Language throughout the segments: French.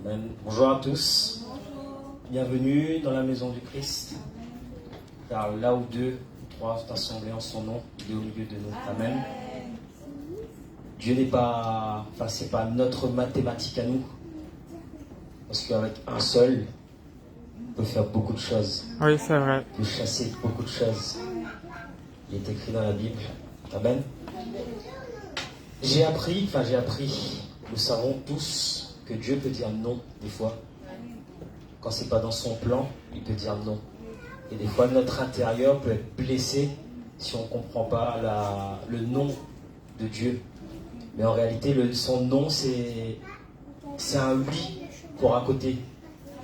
Amen. Bonjour à tous. Bienvenue dans la maison du Christ. Car là où deux ou trois sont assemblés en son nom, il est au milieu de nous. Amen. Dieu n'est pas, c'est pas notre mathématique à nous. Parce qu'avec un seul, on peut faire beaucoup de choses. Oui, c'est vrai. On peut chasser beaucoup de choses. Il est écrit dans la Bible. Amen. J'ai appris, nous savons tous que Dieu peut dire non des fois. Quand c'est pas dans son plan, il peut dire non. Et des fois, notre intérieur peut être blessé si on ne comprend pas le non de Dieu. Mais en réalité, son non, c'est un oui pour un côté.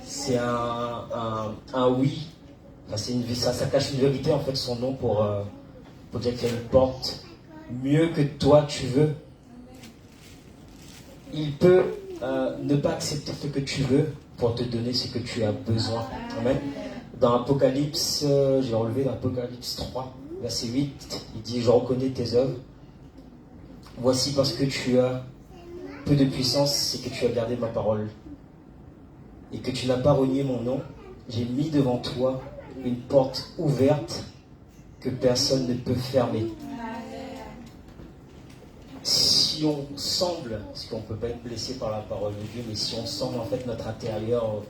C'est un oui. Enfin, ça cache une vérité, en fait, son non pour dire qu'il y a une porte mieux que toi tu veux. Il peut ne pas accepter ce que tu veux pour te donner ce que tu as besoin. Amen. Dans Apocalypse, j'ai relevé dans Apocalypse 3, verset 8, il dit « Je reconnais tes œuvres. Voici parce que tu as peu de puissance, c'est que tu as gardé ma parole. Et que tu n'as pas renié mon nom, j'ai mis devant toi une porte ouverte que personne ne peut fermer. » Si on semble, parce qu'on ne peut pas être blessé par la parole de Dieu, mais si on semble en fait notre intérieur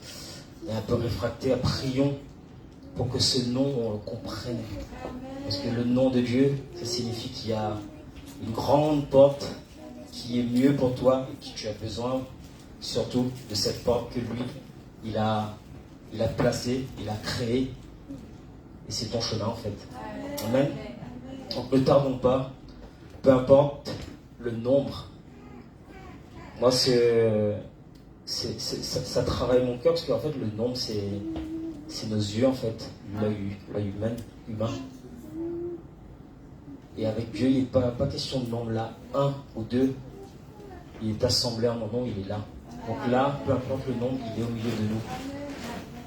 est un peu réfractaire, prions pour que ce nom, on le comprenne. Parce que le nom de Dieu, ça signifie qu'il y a une grande porte qui est mieux pour toi et que tu as besoin surtout de cette porte que lui, il a placée, il a créée. Et c'est ton chemin en fait. Amen. Donc ne tardons pas, peu importe le nombre. Moi, ça travaille mon cœur parce qu'en fait, le nombre, c'est nos yeux, en fait, l'œil humain. Et avec Dieu, il n'est pas question de nombre là, un ou deux. Il est assemblé en mon nom, il est là. Donc là, peu importe le nombre, il est au milieu de nous.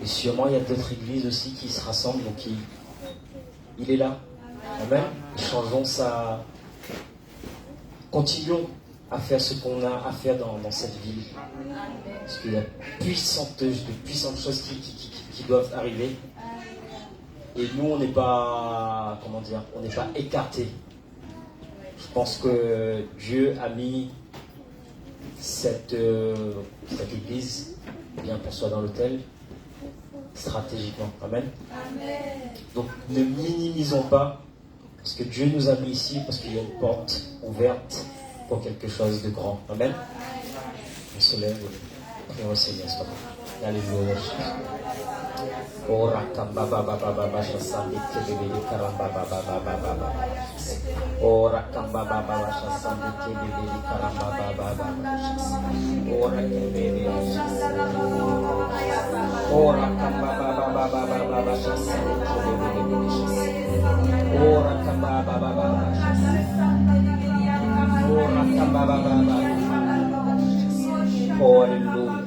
Et sûrement, il y a d'autres églises aussi qui se rassemblent, donc il est là. Amen. Changeons ça. Continuons à faire ce qu'on a à faire dans cette ville. Parce qu'il y a de puissantes choses qui doivent arriver. Et nous, on n'est pas, on n'est pas écartés. Je pense que Dieu a mis cette église bien pour soi dans l'autel, stratégiquement. Amen. Donc ne minimisons pas. Parce que Dieu nous a mis ici, parce qu'il y a une porte ouverte pour quelque chose de grand. Amen. On se lève et prions au Seigneur. Alléluia. Ora kamba baba baba basha sandi kebebe karamba baba baba baba. Ora kamba baba basha sandi kebebe karamba baba baba. Ora kebebe. Ora kamba baba baba baba basha sandi kebebe. Ora kamba baba baba. Ora kamba baba baba. Hallelujah.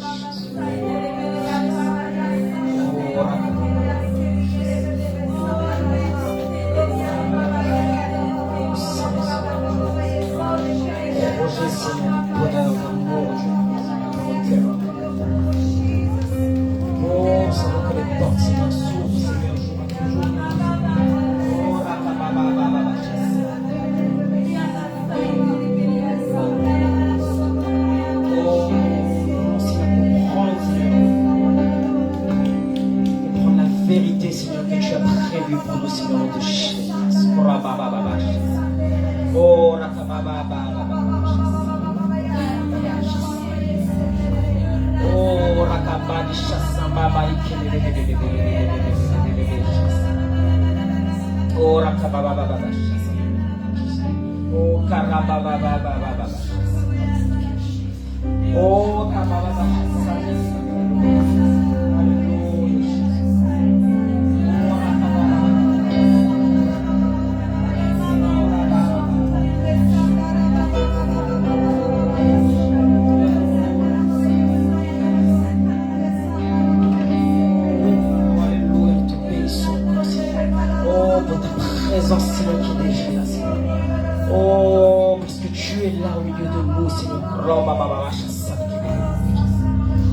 Oh, parce que tu es là au milieu de nous, Seigneur.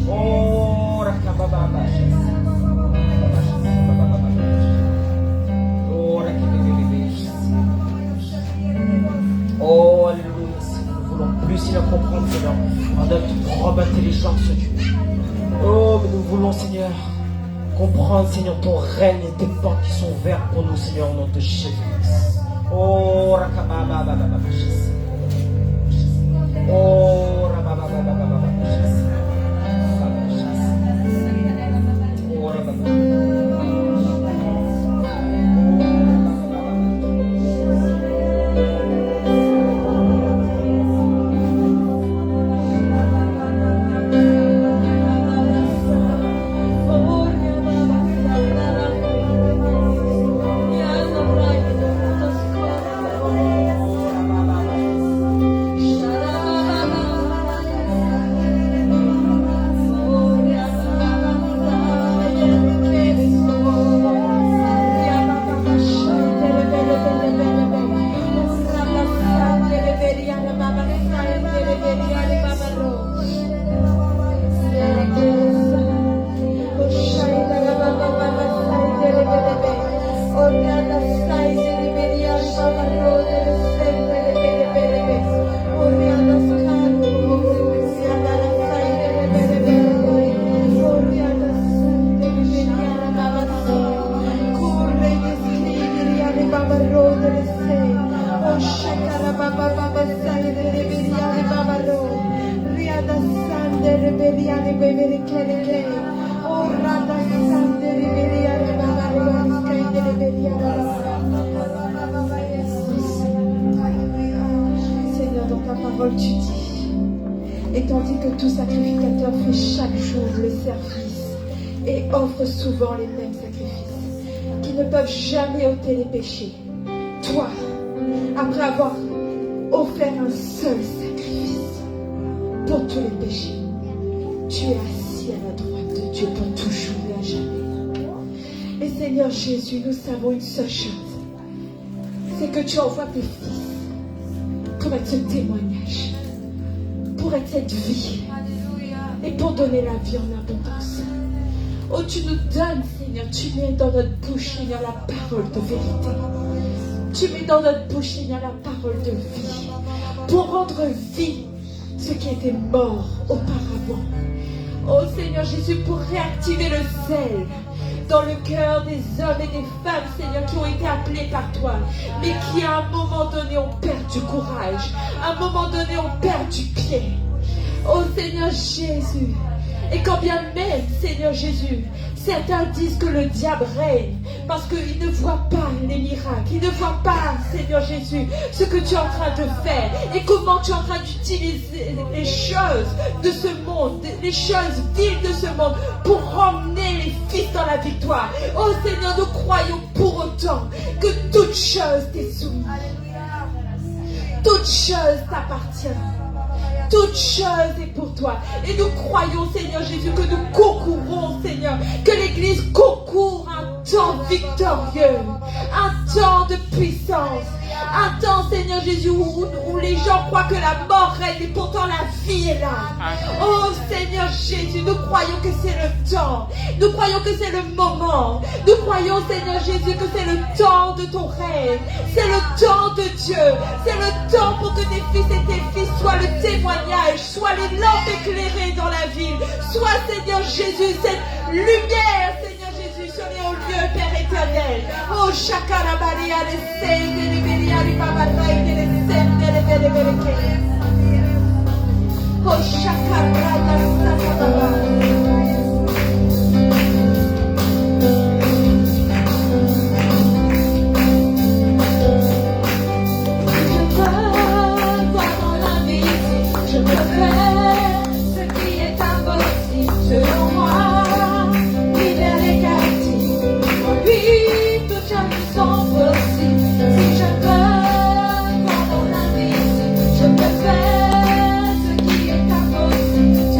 Oh, Robe intelligence, Dieu. Oh, mais nous voulons, Seigneur, comprendre, Seigneur, ton règne et tes portes qui sont ouvertes pour nous, Seigneur, au nom de Jésus. Oh, rakabababababa. Oh, rabababababa. Oh, rabababababa. Seigneur, dans ta parole, tu dis, et tandis que tout sacrificateur fait chaque jour le service et offre souvent les mêmes sacrifices, qui ne peuvent jamais ôter les péchés, toi, après avoir offert un seul sacrifice pour tous les péchés, tu es assis à la droite de Dieu pour toujours et à jamais. Et Seigneur Jésus, nous savons une seule chose, c'est que tu envoies tes fils pour être ce témoignage, pour être cette vie et pour donner la vie en abondance. Oh, tu nous donnes, Seigneur, tu mets dans notre bouche, Seigneur, la parole de vérité. Tu mets dans notre bouche, Seigneur, la parole de vie, pour rendre vie ce qui était mort auparavant. Oh Seigneur Jésus, pour réactiver le zèle dans le cœur des hommes et des femmes, Seigneur, qui ont été appelés par toi, mais qui à un moment donné ont perdu courage, à un moment donné ont perdu pied. Oh Seigneur Jésus, et quand bien même, Seigneur Jésus, certains disent que le diable règne parce qu'ils ne voient pas les miracles, ils ne voient pas, Seigneur Jésus, ce que tu es en train de faire et comment tu es en train d'utiliser les choses de ce monde, les choses viles de ce monde pour emmener les fils dans la victoire. Oh Seigneur, nous croyons pour autant que toute chose t'est soumise, toute chose t'appartient. Toute chose est pour toi. Et nous croyons, Seigneur Jésus, que nous concourons, Seigneur, que l'Église concourt un temps victorieux, un temps de puissance, un temps, Seigneur Jésus, où les gens croient que la mort règne et pourtant la vie est là. Oh Seigneur Jésus, nous croyons que c'est le temps. Nous croyons que c'est le moment. Nous croyons, Seigneur Jésus, que c'est le temps de ton règne. C'est le temps de Dieu. C'est le temps pour que tes fils et tes filles soient le témoignage, soient les lampes éclairées dans la ville. Sois, Seigneur Jésus, cette lumière, Seigneur Jésus, sur les hauts lieux, Père éternel. Oh, Shakarabaria, les seins, les bélias, les babarais, les seins, les bélias. Oh, Shakarabaria, selon moi, libère les captifs, en lui toutes choses sont possibles. Si je veux voir mon invisible, je peux faire ce qui est impossible.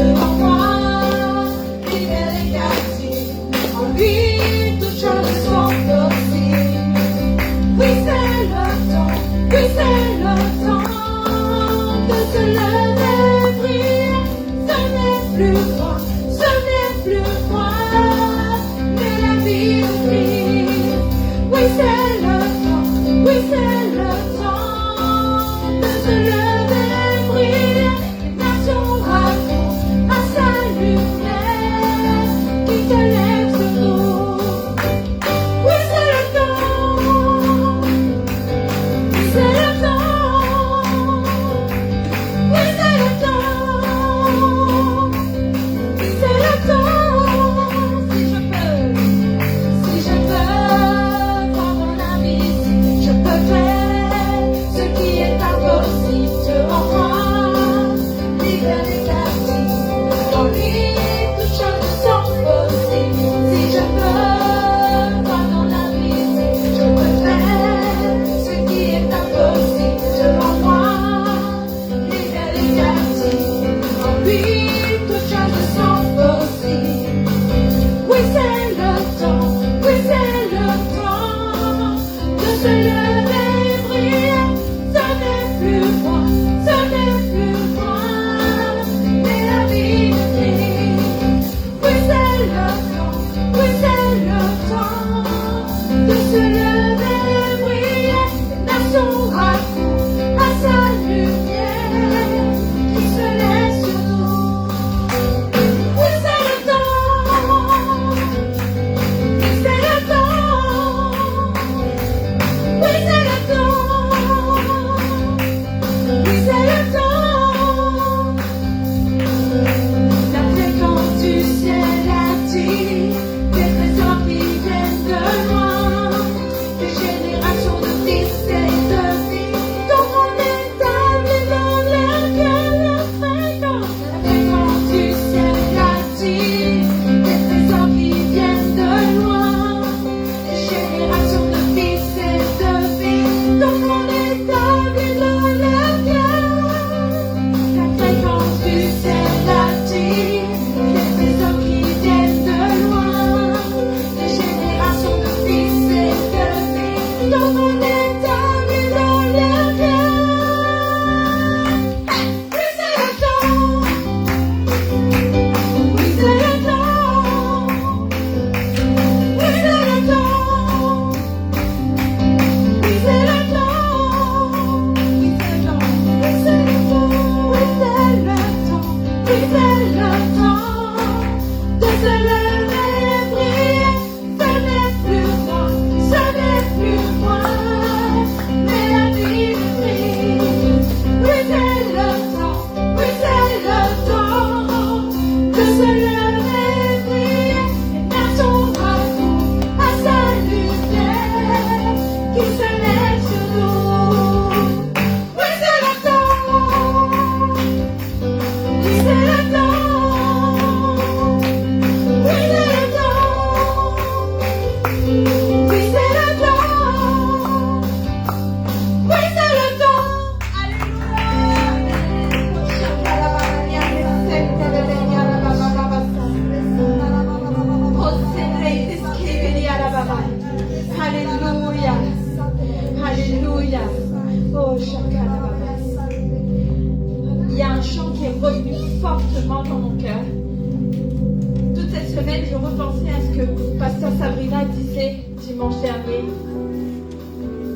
je repensais à ce que Pasteur Sabrina disait dimanche dernier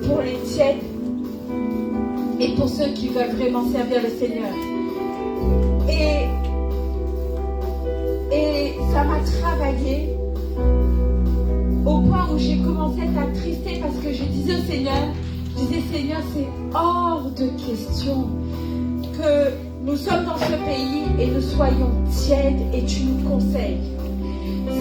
pour les tièdes et pour ceux qui veulent vraiment servir le Seigneur. Et ça m'a travaillé au point où j'ai commencé à être attristée parce que je disais au Seigneur, Seigneur, c'est hors de question que nous sommes dans ce pays et nous soyons tièdes et tu nous conseilles.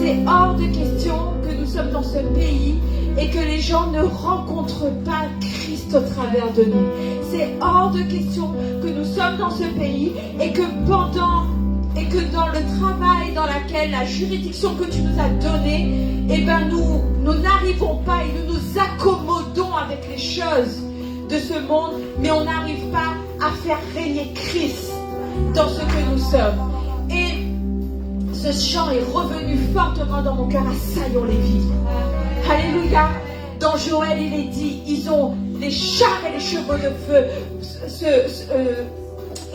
C'est hors de question que nous sommes dans ce pays et que les gens ne rencontrent pas Christ au travers de nous. C'est hors de question que nous sommes dans ce pays et que dans le travail dans lequel la juridiction que tu nous as donnée, nous n'arrivons pas et nous nous accommodons avec les choses de ce monde, mais on n'arrive pas à faire régner Christ dans ce que nous sommes. Et ce chant est revenu fortement dans mon cœur, assaillons les villes. Alléluia. Dans Joël, il est dit, ils ont les chars et les chevaux de feu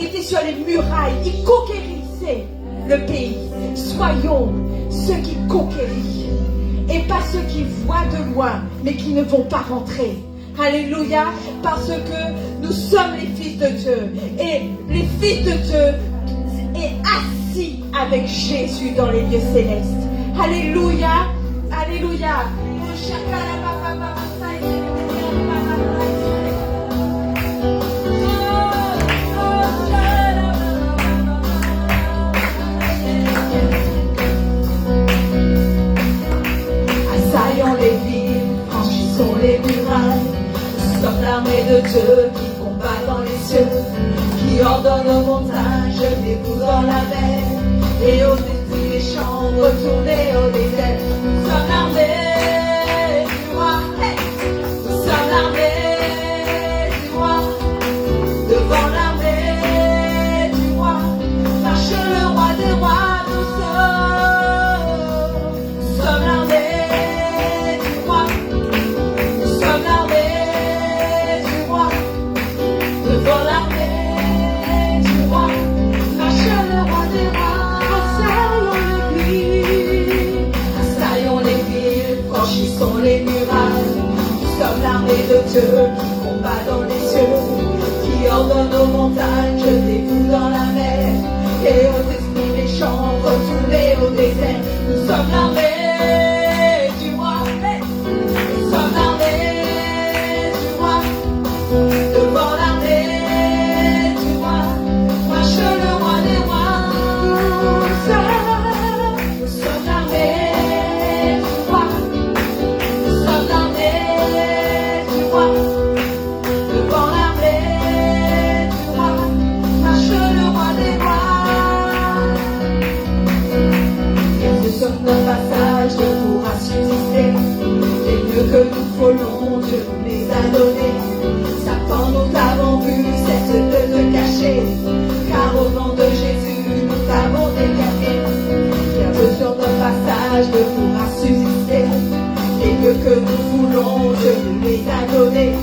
étaient sur les murailles, ils conquérissaient le pays. Soyons ceux qui conquérissent et pas ceux qui voient de loin mais qui ne vont pas rentrer. Alléluia, parce que nous sommes les fils de Dieu et les fils de Dieu est assis avec Jésus dans les lieux célestes. Alléluia, alléluia. Assaillons les villes, franchissons les murailles. Nous sommes l'armée de Dieu qui combat dans les cieux, qui ordonne aux montagnes, jetez-vous dans la mer, et aux esprits méchants, retournez au désert. Nous sommes l'armée du roi, nous sommes l'armée du roi, devant l'armée du roi, marche le roi des rois, nous sommes l'armée du roi, nous sommes l'armée du roi, devant l'armée du roi, marche le roi des rois, assaillons les villes, franchissons les murailles. Nous sommes l'armée de Dieu qui combat dans les cieux, qui ordonne aux montagnes, jetez-vous dans la mer, et aux esprits méchants, retournez au désert. Nous sommes l'armée du roi, nous sommes l'armée du roi, devant l'armée du roi, marche le roi des rois. Nous sommes l'armée du roi, nous sommes l'armée du roi, devant l'armée du roi, marche le roi des rois. Et sur notre passage Dieu pourra subsister, les lieux que nous frôlons, Dieu nous les a donnés. Satan, nous t'avons vu, cesse de te cacher, car au nom de Jésus, nous t'avons déclaré. Bienvenue sur notre passage, Dieu pourra subsister, les lieux que nous voulons, Dieu nous les a donnés.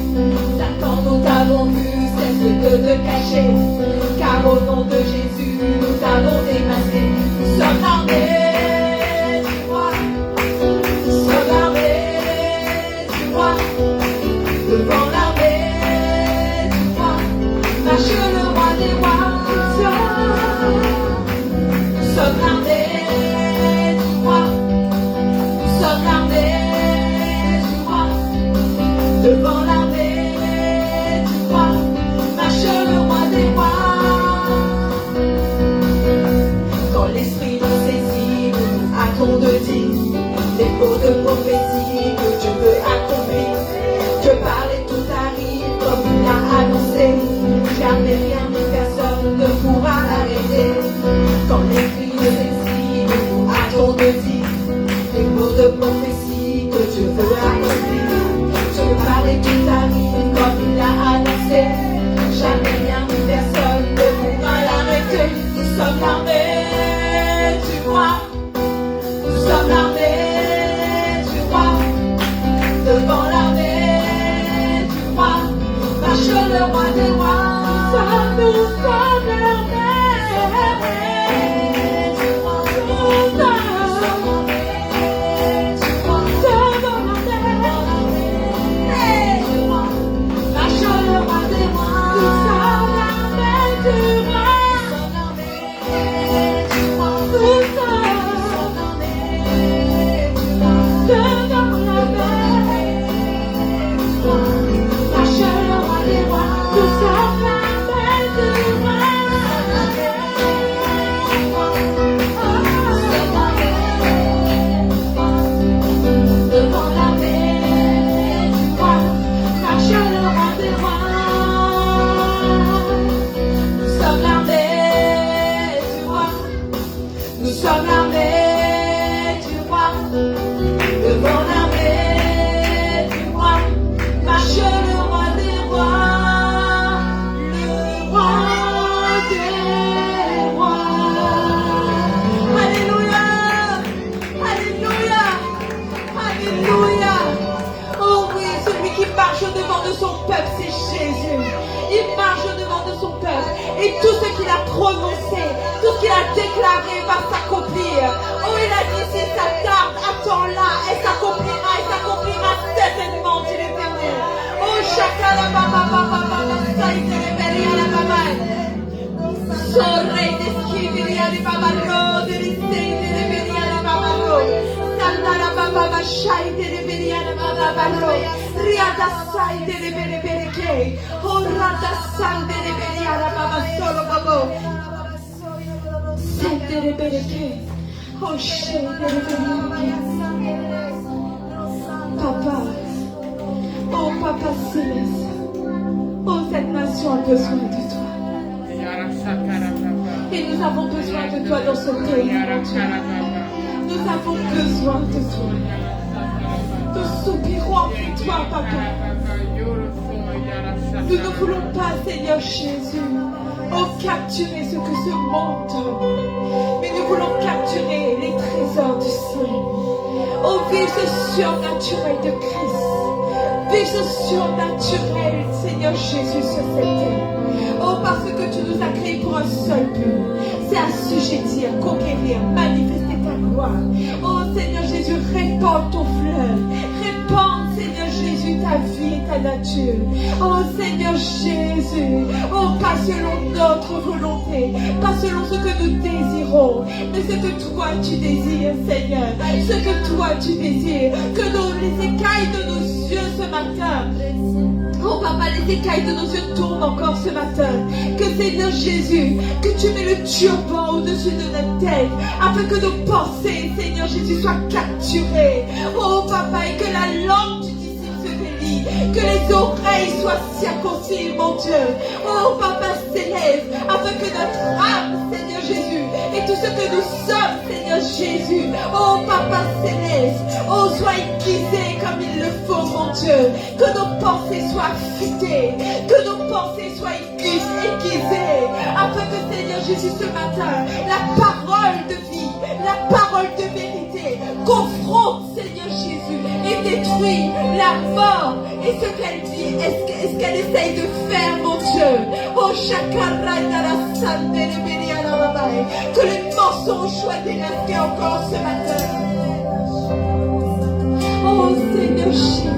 Satan, nous t'avons vu, cesse de te cacher, car au nom de Jésus, nous t'avons démasqué. Nous sommes l'armée du roi, nous sommes l'armée du roi, devant l'armée du roi, marche le roi des rois. Nous sommes l'armée du roi, nous sommes l'armée du roi, devant l'armée du roi, marche le roi des rois. Quand l'esprit nous saisit, nous nous hâtons de dire les mots de prophétie que Dieu veut accomplir. Dieu parle et tout arrive comme il l'a annoncé. Jamais rien ni personne ne pourra l'arrêter. Quand l'esprit nous saisit, nous nous hâtons de dire les mots de prophétie que Dieu veut accomplir. Dieu parle et tout arrive comme il l'a annoncé. Jamais rien ni personne ne pourra l'arrêter. Nous sommes l'armée du roi, nous sommes l'armée du roi, devant l'armée du roi, marche le roi des rois. Nous sommes Nous sommes l'armée du roi, devant l'armée du roi, marche le roi des rois, le roi des rois. Alléluia, alléluia, alléluia. Oh oui, celui qui marche au devant de son peuple, c'est Jésus. Il marche au devant de son peuple. Et tout ce qu'il a prononcé, tout ce qu'il a déclaré va s'accomplir. Oh, il a dit, si ça tarde, attends-là, elle s'accomplira certainement, dit l'Éternel. Oh, chacun ça il se réveille à la baba. Sorrei descrivere alle baba rose, risente le veri alla baba rose. Sandara baba bashai delle veri alla baba rose. Riada sai delle vere vere che. Oh, rada sai delle veri alla baba solo babo. Sente le vere che. Oh, scende le veri che. Papa. Oh, Papa Céleste. Oh, cette nation a besoin de toi. Et nous avons besoin de toi dans ce pays. Nous avons besoin de toi. Nous soupirons après toi, Papa. Nous ne voulons pas, Seigneur Jésus, capturer ce que ce monde donne. Mais nous voulons capturer les trésors du ciel. Oh, vive ce surnaturel de Christ. Vive ce surnaturel, Seigneur Jésus, sur cette terre. Oh, parce que tu nous as créés pour un seul but. C'est assujettir, conquérir, manifester ta gloire. Oh, Seigneur Jésus, répands ton fleuve. Répands, Seigneur Jésus, ta vie et ta nature. Oh, Seigneur Jésus. Oh, pas selon notre volonté. Pas selon ce que nous désirons. Mais ce que toi tu désires, Seigneur. Ce que toi tu désires. Que les écailles de nos yeux ce matin. Oh Papa, les écailles de nos yeux tournent encore ce matin. Que Seigneur Jésus, que tu mets le turban au-dessus de notre tête, afin que nos pensées, Seigneur Jésus, soient capturées. Oh Papa, et que la langue du disciple se délie, que les oreilles soient circoncises, mon Dieu. Oh Papa Céleste, afin que notre âme, Seigneur Jésus, et tout ce que nous sommes, Seigneur Jésus, oh Papa Céleste, oh sois aiguisé comme il le faut, mon Dieu. Que nos pensées soient affûtées, que nos pensées soient aiguisées, afin que Seigneur Jésus ce matin, la parole de vie, la parole de vérité, confronte Seigneur Jésus et détruit la mort et ce qu'elle dit, est-ce qu'elle essaye de faire, mon Dieu. Oh que les mensonges soient démasqués encore ce matin. Oh Seigneur Jésus.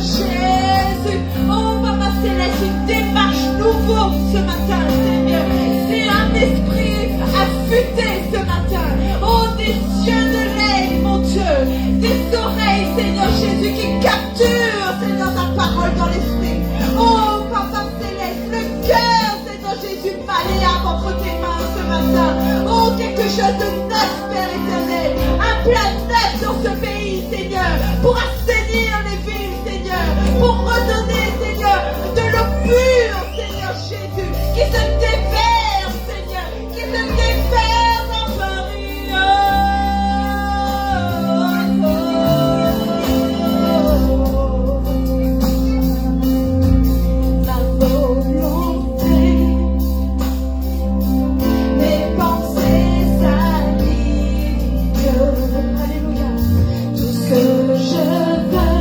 Jésus. Oh, Papa Céleste, une démarche nouveau ce matin, Seigneur. C'est un esprit affûté ce matin. Oh, des yeux de l'œil, mon Dieu. Des oreilles, Seigneur Jésus, qui capturent, Seigneur, ta parole dans l'esprit. Oh, Papa Céleste, le cœur, Seigneur Jésus, malléable entre tes mains ce matin. Oh, quelque chose de neuf, Père éternel. Un plan neuf dans ce pays, Seigneur, pour assainir les villes, Seigneur, pour redonner, Seigneur, de l'eau pure, Seigneur Jésus, qui se déverse, Seigneur, qui se déverse dans Paris. La volonté, mes pensées s'alignent. Alléluia. Tout ce que je veux,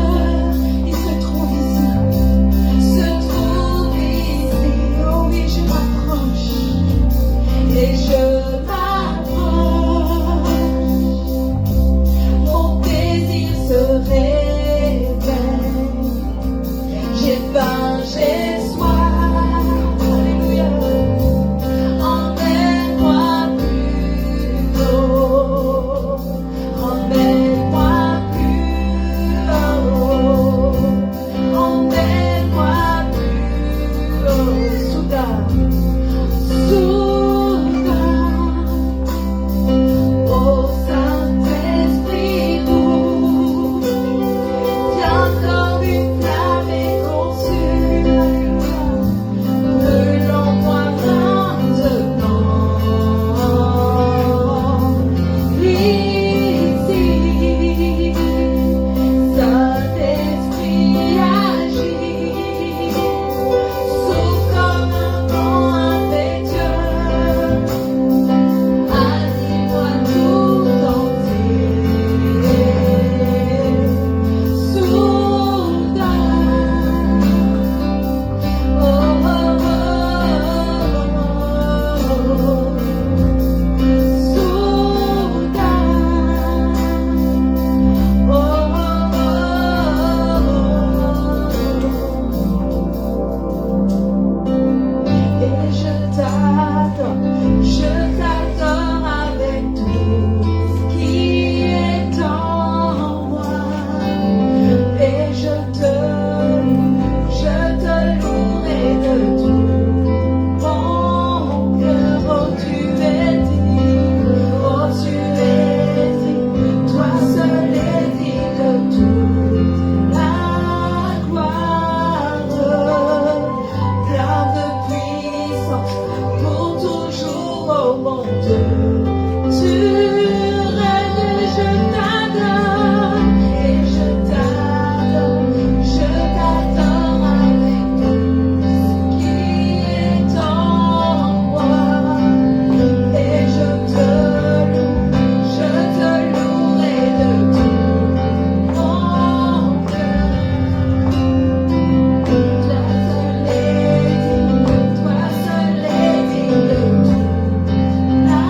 il se trouve ici. Se trouve ici. Oh oui, je m'approche. Et je m'approche. Mon désir se réveille. J'ai faim, j'ai soif. Alléluia. Emmène-moi plus haut. Emmène-moi plus haut. Emmène-moi plus haut. Soudain. Soudain. Ô Saint-Esprit doux, viens comme une flamme et consume. Brûlons-moi maintenant. Ici, Saint-Esprit agit. Souffle comme un vent impétueux. Anime-moi tout entier. Soudain. Oh, oh, oh, oh. Soudain. Et je t'adore avec tout ce qui est en moi. Et je te louerai de tout mon cœur. Oh, tu es digne, oh, tu es digne, toi seul es digne de toute la gloire. Plein de puissance pour toujours, oh mon Dieu. Tu règnes et je t'adore, et je t'adore avec tout ce qui est en moi. Et je te louerai de tout mon cœur. Toi seul es digne de toute la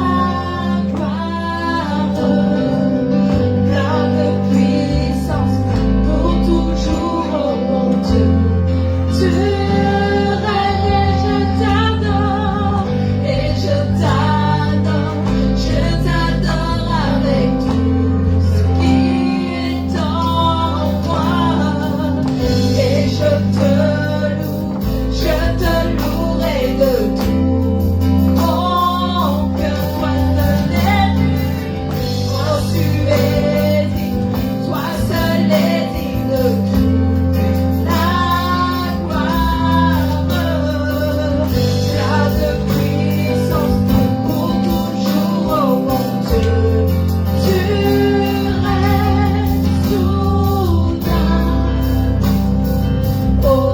gloire. Plein de puissance pour toujours, oh mon Dieu. Tu règnes et je t'adore, et je t'adore avec tout ce qui est en moi. Et je te louerai de tout mon cœur. Toi seul es digne, oh tu es digne, toi seul es digne de toute la gloire. Plein de puissance pour toujours, oh mon Dieu. Tu règnes soudain. Oh,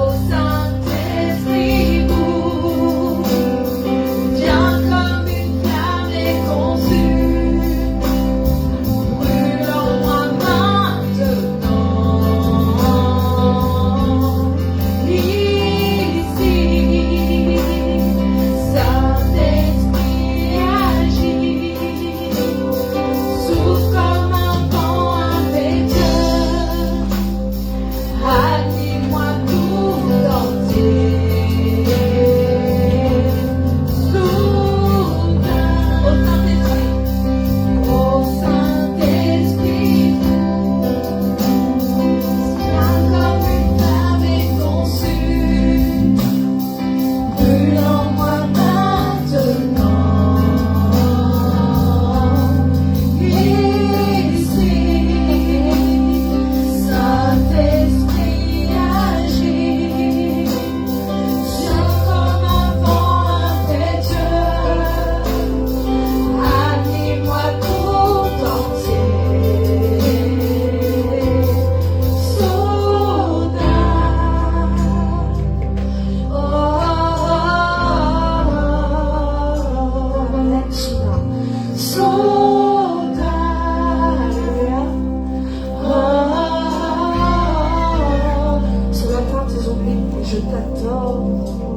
je t'adore,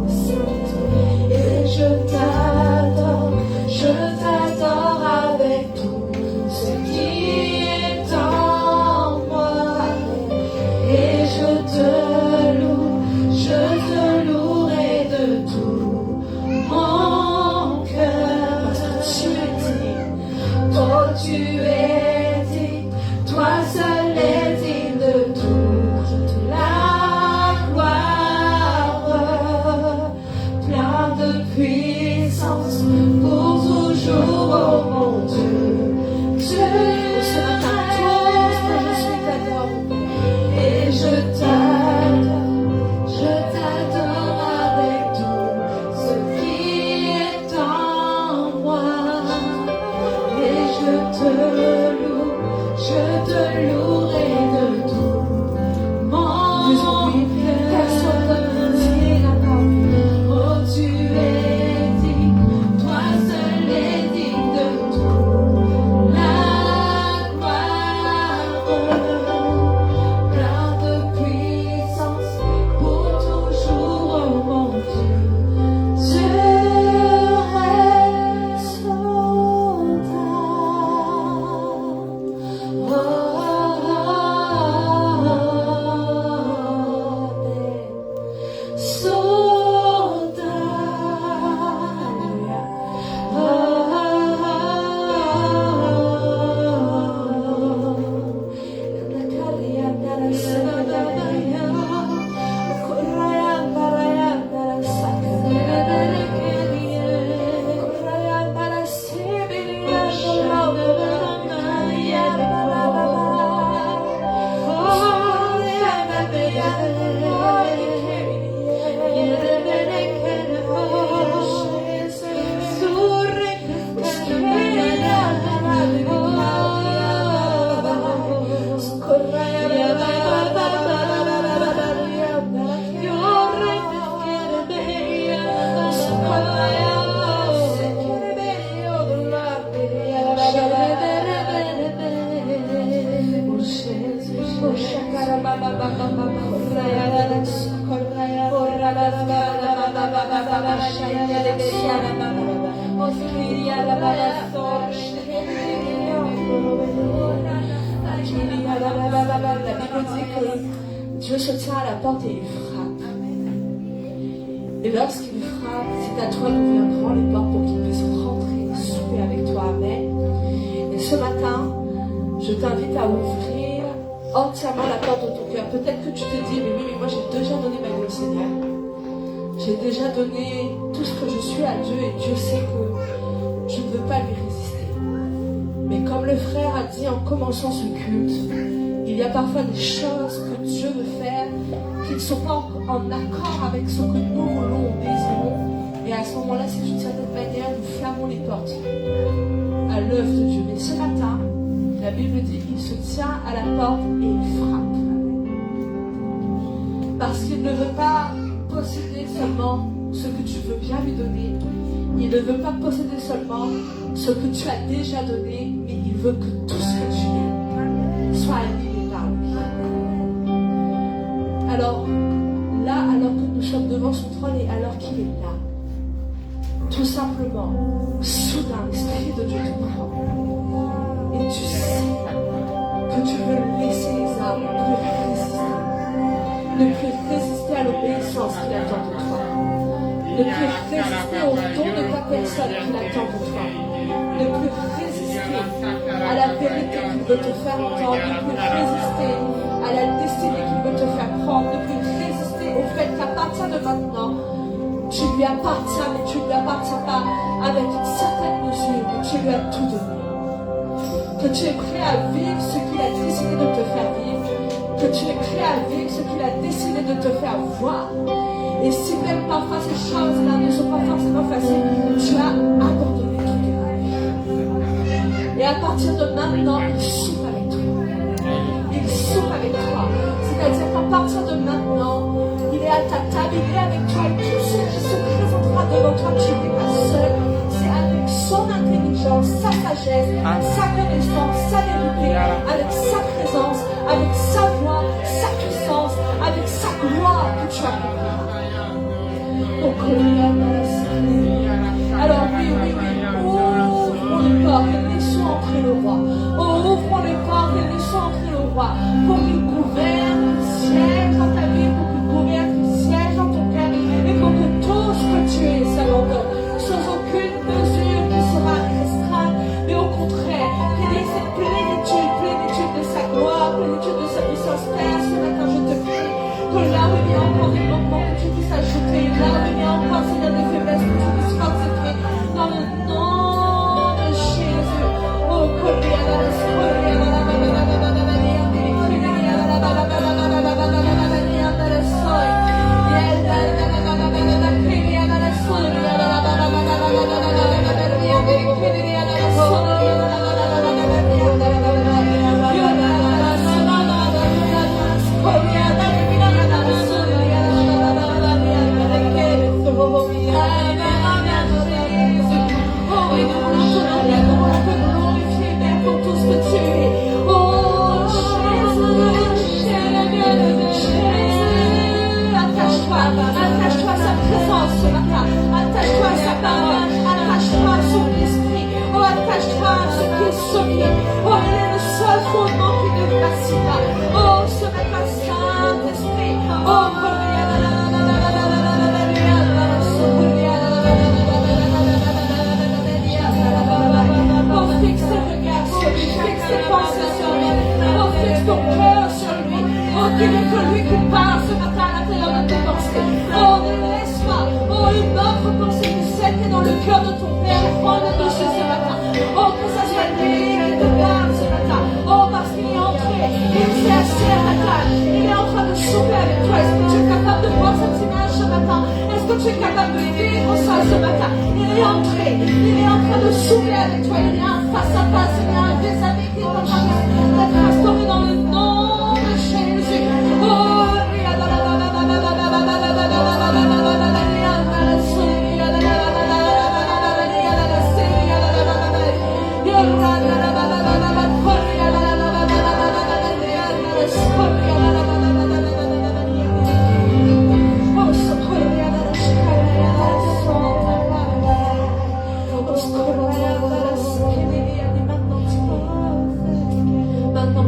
Saint. Et je t'adore avec tout ce qui est en moi. Et je te louerai de tout mon cœur. Parce que tu es digne, oh tu es digne, toi seul es digne de toute la gloire, plein de puissance pour toujours, oh mon Dieu. Dieu, ce matin, tous, je suis t'adore. Et je t'adore avec tout ce qui est en moi. Et je te louerai de tout mon cœur. Personne ne peut la parole. Oh, tu es digne, toi seul es digne de tout la gloire, plein de puissance pour toujours, oh mon Dieu. Je reste La Bible dit que Dieu se tient à la porte et il frappe. Et lorsqu'il frappe, c'est à toi d'ouvrir grand les portes pour qu'il puisse rentrer et souper avec toi. Amen. Et ce matin, je t'invite à ouvrir entièrement la porte de ton cœur. Peut-être que tu te dis, mais oui, mais moi j'ai déjà donné ma vie au Seigneur. J'ai déjà donné tout ce que je suis à Dieu et Dieu sait que je ne veux pas lui résister. Mais comme le frère a dit en commençant ce culte, il y a parfois des choses que Dieu veut faire qui ne sont pas en accord avec ce que nous voulons, désirons. Et à ce moment-là, c'est d'une certaine manière, nous fermons les portes à l'œuvre de Dieu. Mais ce matin, la Bible dit qu'il se tient à la porte et il frappe. Parce qu'il ne veut pas posséder seulement ce que tu veux bien lui donner. Il ne veut pas posséder seulement ce que tu as déjà donné, mais il veut que tout ce que tu es soit animé par lui. Alors, là, alors que nous sommes devant son trône et alors qu'il est là, tout simplement, soudain, l'Esprit de Dieu te prend. Et tu sais que tu veux laisser les armes, ne plus résister à l'obéissance qu'il attend de toi. Ne plus résister au don de ta personne qu'il attend de toi. Ne plus résister à la vérité qu'il veut te faire entendre. Ne plus résister à la destinée qu'il veut te faire prendre. Ne plus résister au fait qu'à partir de maintenant, tu lui appartiens, mais tu ne lui appartiens pas avec une certaine mesure, mais tu lui as tout donné. Que tu es prêt à vivre ce qu'il a décidé de te faire vivre. Que tu es prêt à vivre ce qu'il a décidé de te faire voir. Et si même parfois ces choses-là ne sont pas forcément faciles, tu as abandonné tout tes rêves. Et à partir de maintenant, il soupe avec toi. Il soupe avec toi. C'est-à-dire qu'à partir de maintenant, il est à ta table, il est avec toi. Et tout ce qui se présentera devant toi, tu n'es pas seul. C'est avec son intelligence, sa sagesse, sa connaissance, sa vérité, avec sa présence, avec sa voix, sa puissance, avec sa gloire. tu as alors oui, ouvrons les portes et laissons entrer le roi. Ouvrons les portes et laissons entrer le roi pour qu'il gouverne, siège dans ta vie, pour qu'il gouverne, siège dans ton cœur et pour que tout ce que tu es s'abandonne sans aucune mesure qui sera restreinte, mais au contraire, qu'il y ait cette plénitude de sa gloire, plénitude de sa puissance. Père, ce matin je te prie que là où il y a encore des manquements, que tu puisses ajouter, là où il y a encore des faiblesses, que tu puisses fortifier dans le nom de Jésus. Oh, attache-toi à sa présence ce matin, attache-toi à sa parole, attache-toi à son esprit, oh attache-toi à ce qui est solide, oh il est le seul fondement qui ne vacille pas, oh ce matin Saint-Esprit, oh fixe tes regards sur lui, fixe tes pensées sur lui, oh fixe ton cœur sur lui, oh qu'il n'est que lui qui parle ce matin à l'intérieur de tes pensées, oh ne laisse pas, oh une autre pensée qui sait qui est dans le cœur de ton Père, prends le dessus ce matin, oh que ça soit lui qui te parle ce matin, oh parce qu'il est entré, il s'est assis à ta table, il est en train de souper avec toi, est-ce que tu es capable de voir cette image ce matin, est-ce que tu es capable de vivre ça ce matin, il est entré, il est en train de souper avec toi, il y a un face à face, il y a un vis-à-vis qui est en train d'être instauré dans le nom de Jésus. Oh, Maintenant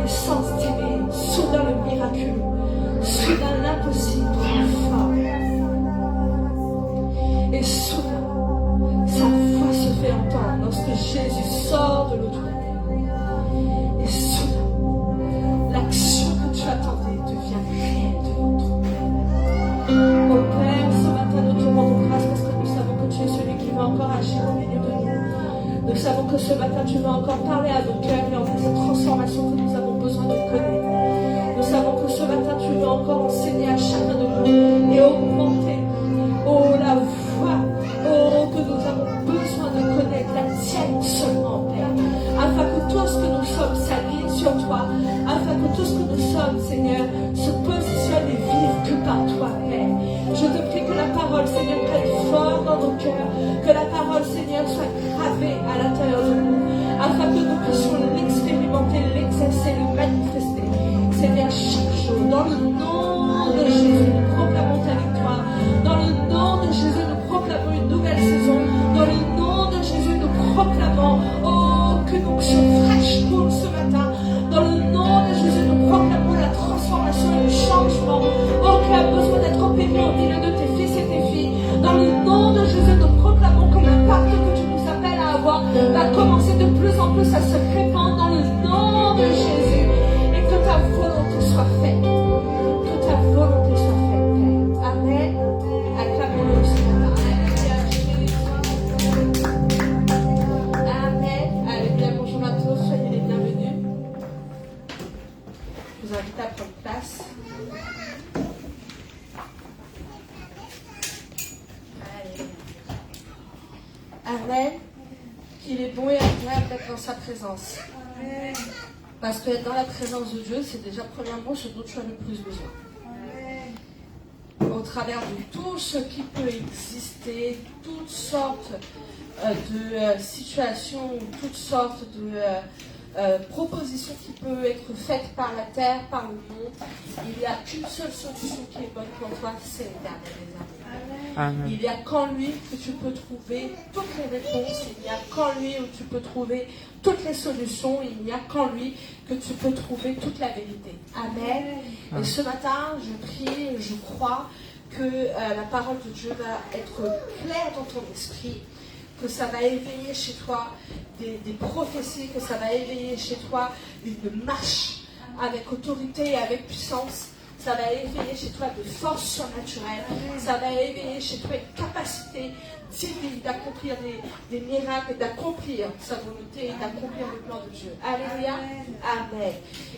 l'essence d'aimer. Soudain le miraculeux. Soudain l'impossible prend forme. Et soudain, sa voix se fait entendre lorsque Jésus sort de l'eau de la terre. Et soudain, l'action que tu attendais devient réelle devant toi. Oh Père, ce matin nous te rendons grâce parce que nous savons que tu es celui qui va encore agir au milieu de nous. Nous savons que ce matin tu vas encore parler à nos cœurs et en faire cette transformation que nous avons besoin de connaître. Nous savons que ce matin tu vas encore enseigner à chacun de nous et augmenter, oh la voix, oh que nous avons besoin de connaître, la tienne seulement, Père, afin que tout ce que nous sommes s'aligne sur toi, afin que tout ce que nous sommes, Seigneur, se positionne et vive que par toi, Père. Je te prie que la parole, Seigneur, prenne fort dans nos cœurs, que la parole, Seigneur, soit gravée à l'intérieur de nous, afin que nous puissions l'expérimenter, l'exercer, le manifester. Seigneur, chaque jour, dans le nom de Jésus, nous proclamons ta victoire. Dans le nom de Jésus, nous proclamons une nouvelle saison. Dans le nom de Jésus, nous proclamons, oh, que nous sommes fraîches cool ce matin. Dans le nom de Jésus, nous proclamons la transformation et le changement. Oh, qui a besoin d'être opéré au milieu de tes fils et tes filles. Dans le nom de Jésus, nous proclamons que l'impact que tu nous appelles à avoir va commencer de plus en plus à se répandre dans le nom de Jésus. Et que ta volonté soit faite. Que ta volonté soit faite, Père. Amen. Acclamons-le ce matin. Amen. Alléluia. Bonjour à tous. Soyez les bienvenus. Je vous invite à prendre place. Amen. Qu'il est bon et agréable d'être dans sa présence. Amen. Parce que dans la présence de Dieu, c'est déjà premièrement ce dont tu as le plus besoin. Amen. Au travers de tout ce qui peut exister, toutes sortes de situations, toutes sortes de propositions qui peuvent être faites par la terre, par le monde, il n'y a qu'une seule solution qui est bonne pour toi, c'est l'éternel des armées. Amen. Il n'y a qu'en lui que tu peux trouver toutes les réponses, il n'y a qu'en lui où tu peux trouver toutes les solutions, il n'y a qu'en lui que tu peux trouver toute la vérité. Amen. Et ce matin, je prie, je crois que la parole de Dieu va être claire dans ton esprit, que ça va éveiller chez toi des prophéties, que ça va éveiller chez toi une marche avec autorité et avec puissance. Ça va éveiller chez toi de force surnaturelle. Ça va éveiller chez toi une capacité divine d'accomplir des miracles, d'accomplir sa volonté et d'accomplir le plan de Dieu. Alléluia. Amen.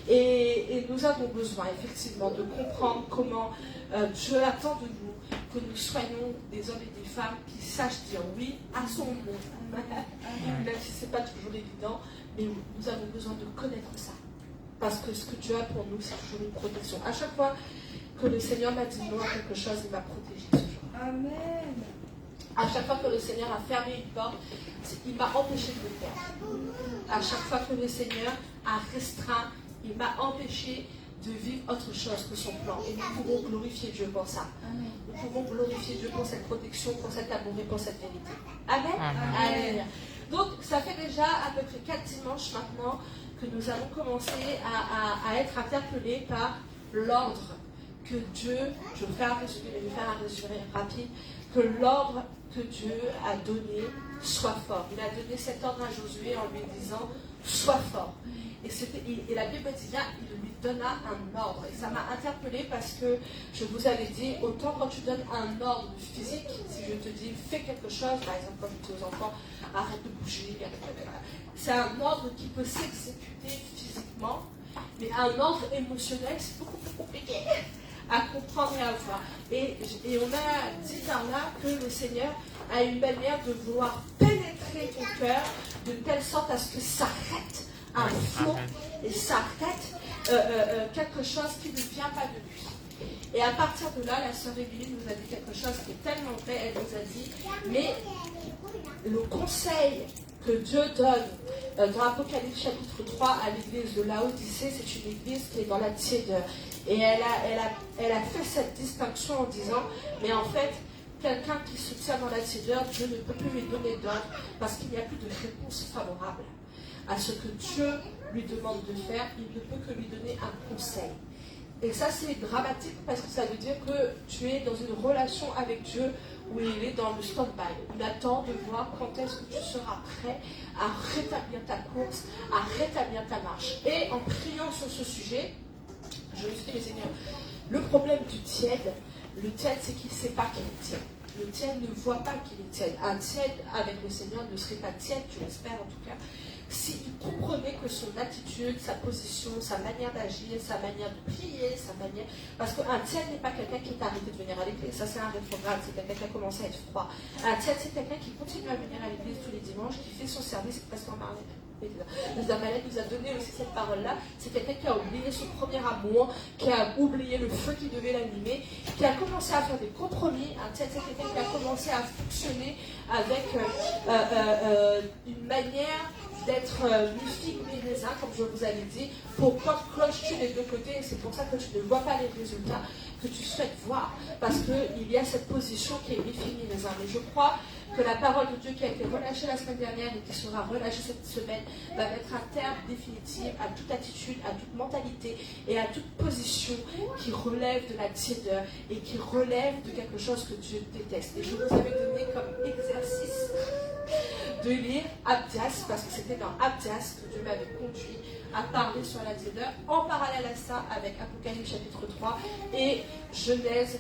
Et nous avons besoin effectivement de comprendre comment Dieu attend de nous que nous soyons des hommes et des femmes qui sachent dire oui à son nom. Même si ce n'est pas toujours évident, mais nous avons besoin de connaître ça. Parce que ce que Dieu a pour nous, c'est toujours une protection. À chaque fois que le Seigneur m'a dit non à quelque chose, il m'a protégé ce jour. Amen. À chaque fois que le Seigneur a fermé une porte, il m'a empêché de le faire. À chaque fois que le Seigneur a restreint, il m'a empêché de vivre autre chose que son plan. Et nous pouvons glorifier Dieu pour ça. Amen. Nous pouvons glorifier Dieu pour cette protection, pour cet amour et pour cette vérité. Amen. Amen. Donc, ça fait déjà à peu près 4 dimanches maintenant que nous allons commencer à être interpellés par l'ordre que Dieu, je vais faire un résumé rapide, que l'ordre que Dieu a donné soit fort. Il a donné cet ordre à Josué en lui disant, sois fort. Et la Bible dit bien, il lui donna un ordre. Et ça m'a interpellée parce que je vous avais dit, autant quand tu donnes un ordre physique, si je te dis, fais quelque chose, par exemple quand je dis aux enfants, arrête de bouger, c'est un ordre qui peut s'exécuter physiquement, mais un ordre émotionnel, c'est beaucoup plus compliqué à comprendre et à voir. Et on a dit par là que le Seigneur a une manière de vouloir pénétrer ton cœur de telle sorte à ce que ça arrête un flot et s'arrête quelque chose qui ne vient pas de lui. Et à partir de là, la sœur Émilie nous a dit quelque chose qui est tellement vrai. Elle nous a dit, mais le conseil que Dieu donne dans Apocalypse chapitre 3 à l'église de Laodicée, c'est une église qui est dans la tiédeur. Et elle a fait cette distinction en disant, mais en fait, quelqu'un qui se tient dans la tiédeur, Dieu ne peut plus lui donner d'ordre parce qu'il n'y a plus de réponse favorable. à ce que Dieu lui demande de faire, il ne peut que lui donner un conseil. Et ça, c'est dramatique parce que ça veut dire que tu es dans une relation avec Dieu où il est dans le stand-by. Il attend de voir quand est-ce que tu seras prêt à rétablir ta course, à rétablir ta marche. Et en priant sur ce sujet, je me suis dit, mais Seigneur, le problème du tiède, c'est qu'il ne sait pas qu'il est tiède. Le tiède ne voit pas qu'il est tiède. Un tiède avec le Seigneur ne serait pas tiède, tu l'espères en tout cas, s'il comprenait que son attitude, sa position, sa manière d'agir, sa manière de prier, sa manière... Parce qu'un tiède n'est pas quelqu'un qui est arrêté de venir à l'église. Ça, c'est un rétrograde, c'est quelqu'un qui a commencé à être froid. Un tiède, c'est quelqu'un qui continue à venir à l'église tous les dimanches, qui fait son service presque en marée. Zamalek nous a donné aussi cette parole-là. C'est quelqu'un qui a oublié son premier amour, qui a oublié le feu qui devait l'animer, qui a commencé à faire des compromis. Un tiède, c'est quelqu'un qui a commencé à fonctionner avec une manière d'être mi-figue, mi-raisin, comme je vous avais dit, pour quand cloche-tu les deux côtés, et c'est pour ça que tu ne vois pas les résultats que tu souhaites voir, parce qu'il y a cette position qui est mi-figue, mi-raisin. Mais je crois que la parole de Dieu qui a été relâchée la semaine dernière et qui sera relâchée cette semaine va mettre un terme définitif à toute attitude, à toute mentalité et à toute position qui relève de la tiédeur et qui relève de quelque chose que Dieu déteste. Et je vous avais donné comme exercice de lire Abdias, parce que c'était dans Abdias que Dieu m'avait conduit à parler sur la tiédeur, en parallèle à ça avec Apocalypse chapitre 3 et Genèse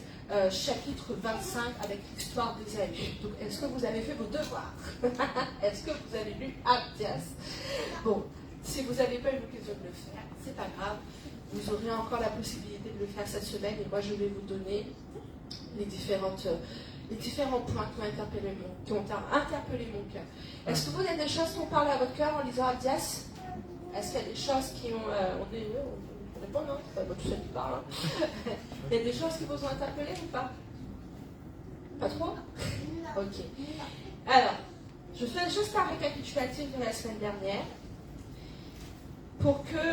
chapitre 25 avec l'histoire d'Ésaü. Donc, est-ce que vous avez fait vos devoirs? Est-ce que vous avez lu Abdias? Bon, si vous n'avez pas eu l'occasion de le faire, c'est pas grave. Vous aurez encore la possibilité de le faire cette semaine et moi je vais vous donner les différents points qui ont interpellé mon cœur. Est-ce que vous avez des choses qui ont parlé à votre cœur en lisant Abdias? Est-ce qu'il y a des choses qui ont... on répond, non? C'est pas moi tout seul qui parle. Hein. Il y a des choses qui vous ont interpellé ou pas? Pas trop? Ok. Alors, je fais juste un récapitulatif de la semaine dernière pour que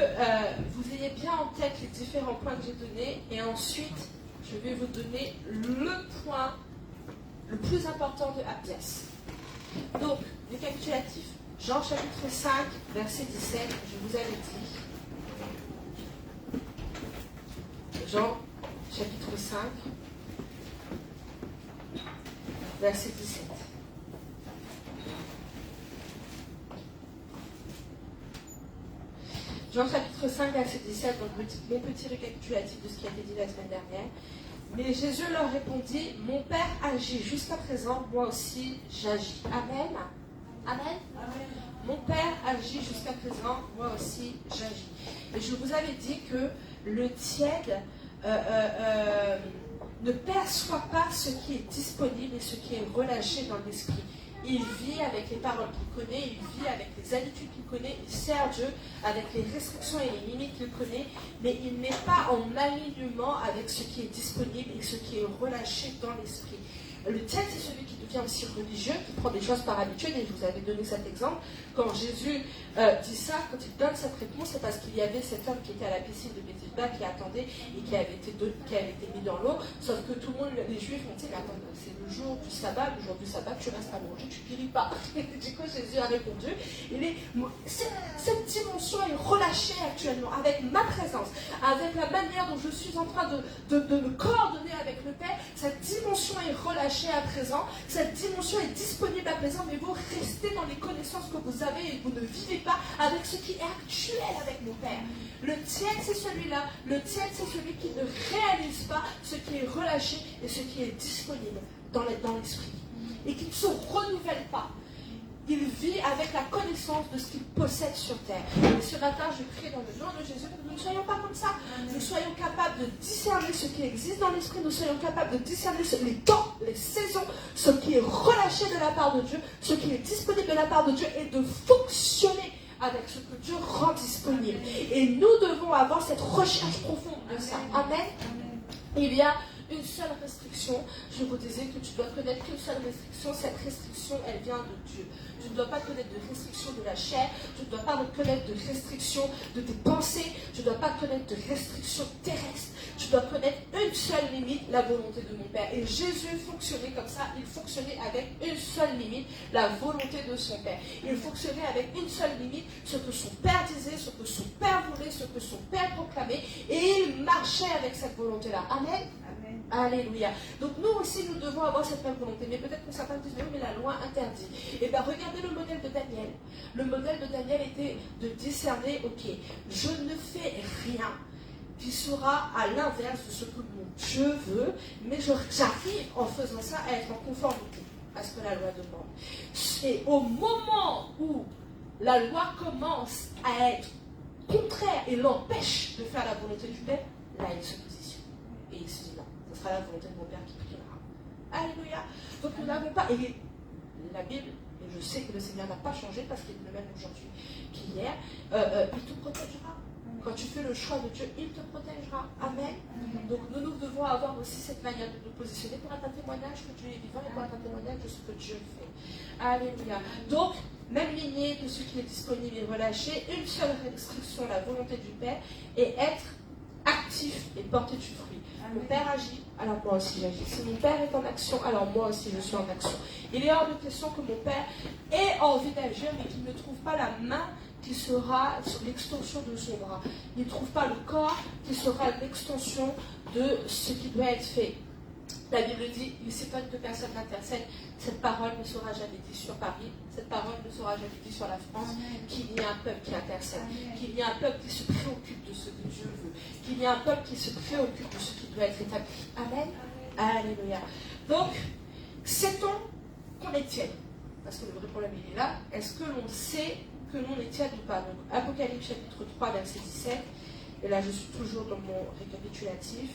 vous ayez bien en tête les différents points que j'ai donnés et ensuite, je vais vous donner le point le plus important de Abdias. Donc, récapitulatif. Jean chapitre 5, verset 17, je vous avais dit. Jean chapitre 5, verset 17. Jean chapitre 5, verset 17, donc mon petit récapitulatif de ce qui a été dit la semaine dernière. Mais Jésus leur répondit, mon Père agit jusqu'à présent, moi aussi j'agis. Amen. Amen. Amen. Mon Père agit jusqu'à présent, moi aussi j'agis. Et je vous avais dit que le tiède ne perçoit pas ce qui est disponible et ce qui est relâché dans l'esprit. Il vit avec les paroles qu'il connaît, il vit avec les habitudes qu'il connaît, il sert Dieu avec les restrictions et les limites qu'il connaît, mais il n'est pas en alignement avec ce qui est disponible et ce qui est relâché dans l'esprit. Le tiède, c'est celui qui devient aussi religieux, qui prend des choses par habitude, et je vous avais donné cet exemple. Quand Jésus dit ça, quand il donne cette réponse, c'est parce qu'il y avait cet homme qui était à la piscine de Bethesda, qui attendait et qui avait été mis dans l'eau, sauf que tout le monde, les Juifs ont dit, mais attends, c'est le jour du sabbat, tu restes à manger, tu ne guéris pas. Du coup, Jésus a répondu, cette dimension est relâchée actuellement, avec ma présence, avec la manière dont je suis en train de me coordonner avec le Père, cette dimension est relâchée à présent, cette dimension est disponible à présent, mais vous restez dans les connaissances que vous avez et vous ne vivez pas avec ce qui est actuel avec mon Père. Le tiède, c'est celui-là. Le tiède, c'est celui qui ne réalise pas ce qui est relâché et ce qui est disponible dans l'esprit. Et qui ne se renouvelle pas. Il vit avec la connaissance de ce qu'il possède sur terre. Et ce matin, je prie dans le nom de Jésus que nous ne soyons pas comme ça. Nous soyons capables de discerner ce qui existe dans l'esprit. Nous soyons capables de discerner les temps, les saisons, ce qui est relâché de la part de Dieu, ce qui est disponible de la part de Dieu et de fonctionner avec ce que Dieu rend disponible. Et nous devons avoir cette recherche profonde de ça. Amen. Il y a une seule restriction. Je vous disais que tu dois connaître qu'une seule restriction. Cette restriction, elle vient de Dieu. Tu ne dois pas connaître de restriction de la chair. Tu ne dois pas connaître de restriction de tes pensées. Tu ne dois pas connaître de restriction terrestre. Tu dois connaître une seule limite, la volonté de mon Père. Et Jésus fonctionnait comme ça. Il fonctionnait avec une seule limite, la volonté de son Père. Il fonctionnait avec une seule limite, ce que son Père disait, ce que son Père voulait, ce que son Père proclamait. Et il marchait avec cette volonté-là. Amen. Amen. Alléluia. Donc nous aussi, nous devons avoir cette même volonté. Mais peut-être que certains disent, oui, mais la loi interdit. Et bien, regardez le modèle de Daniel. Le modèle de Daniel était de discerner, ok, je ne fais rien qui sera à l'inverse de ce que mon Dieu veut, mais j'arrive en faisant ça à être en conformité à ce que la loi demande. Et au moment où la loi commence à être contraire et l'empêche de faire la volonté du Père, là il se positionne. Et il se dit non, ce sera la volonté de mon Père qui priera. Alléluia. Donc nous n'avons pas, et la Bible, et je sais que le Seigneur n'a pas changé parce qu'il est le même aujourd'hui qu'hier, il te protégera. Quand tu fais le choix de Dieu, il te protégera. Amen. Donc nous devons avoir aussi cette manière de nous positionner pour être un témoignage que Dieu est vivant et pour être un témoignage de ce que Dieu fait. Alléluia. Donc, même lignée de ce qui est disponible et relâché, une seule restriction, la volonté du Père, et être actif et porter du fruit. Mon Père agit, alors moi aussi j'agis. Si mon Père est en action, alors moi aussi je suis en action. Il est hors de question que mon Père ait envie d'agir, mais qu'il ne trouve pas la main qui sera sur l'extension de son bras. Il ne trouve pas le corps qui sera l'extension de ce qui doit être fait. La Bible dit, il s'étonne que personne n'intercède. Cette parole ne sera jamais dite sur Paris, cette parole ne sera jamais dite sur la France, qu'il y ait un peuple qui intercède, qu'il y ait un peuple qui se préoccupe de ce que Dieu veut, qu'il y ait un peuple qui se préoccupe de ce qui doit être établi. Amen. Alléluia. Donc, sait-on qu'on est tiède? Parce que le vrai problème il est là. Est-ce que l'on sait que l'on est tiède ou pas? Donc, Apocalypse chapitre 3, verset 17. Et là, je suis toujours dans mon récapitulatif.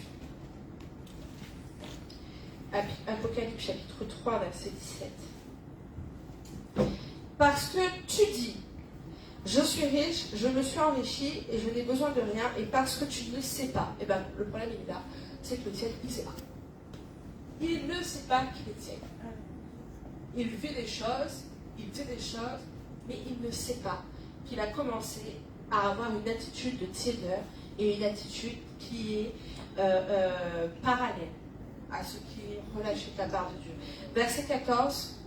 Apocalypse chapitre 3, verset 17. Parce que tu dis, je suis riche, je me suis enrichi et je n'ai besoin de rien, et parce que tu ne sais pas. Et bien, le problème il est là, c'est que le tiède, il ne sait pas. Il ne sait pas qu'il est tiède. Il vit des choses, il dit des choses, mais il ne sait pas qu'il a commencé à avoir une attitude de tiédeur et une attitude qui est parallèle à ce qui est relâché de la part de Dieu. Verset 14,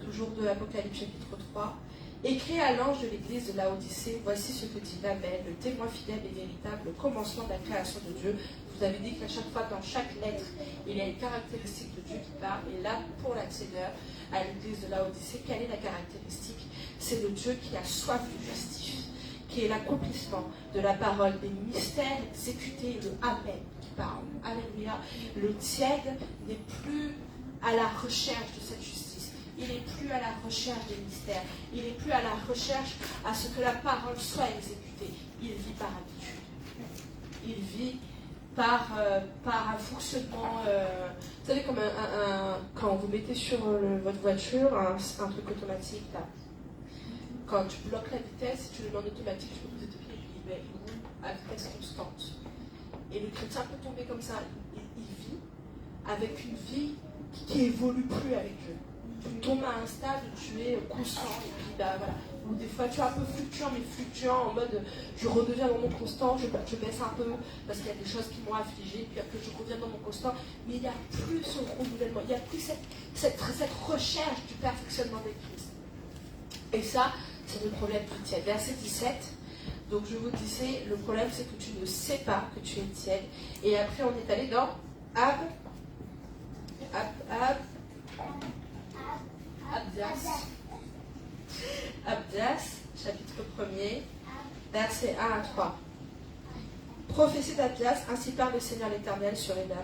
toujours de l'Apocalypse chapitre 3. Écrit à l'ange de l'église de Laodicée, voici ce que dit l'Amen, le témoin fidèle et véritable, le commencement de la création de Dieu. Vous avez dit qu'à chaque fois, dans chaque lettre, il y a une caractéristique de Dieu qui parle. Et là, pour la tiédeur, à l'église de Laodicée, quelle est la caractéristique? C'est le Dieu qui a soif de justice, qui est l'accomplissement de la parole, des mystères exécutés, le Amen qui parle. Alléluia. Le tiède n'est plus à la recherche de cette justice. Il n'est plus à la recherche des mystères. Il n'est plus à la recherche à ce que la parole soit exécutée. Il vit par habitude. Il vit par un fonctionnement. Vous savez, comme quand vous mettez sur votre voiture un truc automatique, là. Quand tu bloques la vitesse, si tu le mets en automatique, tu peux poser tes pieds et il roule à vitesse constante. Et le chrétien peut tomber comme ça. Il vit avec une vie qui évolue plus avec Dieu. Tu tombes à un stade où tu es constant et puis voilà. Ou des fois tu es un peu fluctuant, mais fluctuant en mode je redeviens dans mon constant, je baisse un peu parce qu'il y a des choses qui m'ont affligé, puis après je reviens dans mon constant, mais il n'y a plus ce renouvellement, il n'y a plus cette recherche du perfectionnement des Christ. Et ça, c'est le problème du tiède. Verset 17. Donc je vous disais, le problème c'est que tu ne sais pas que tu es tiède. Et après on est allé dans Abdias, chapitre 1er, versets 1 à 3. Prophétie d'Abdias, ainsi parle le Seigneur l'Éternel sur Édom.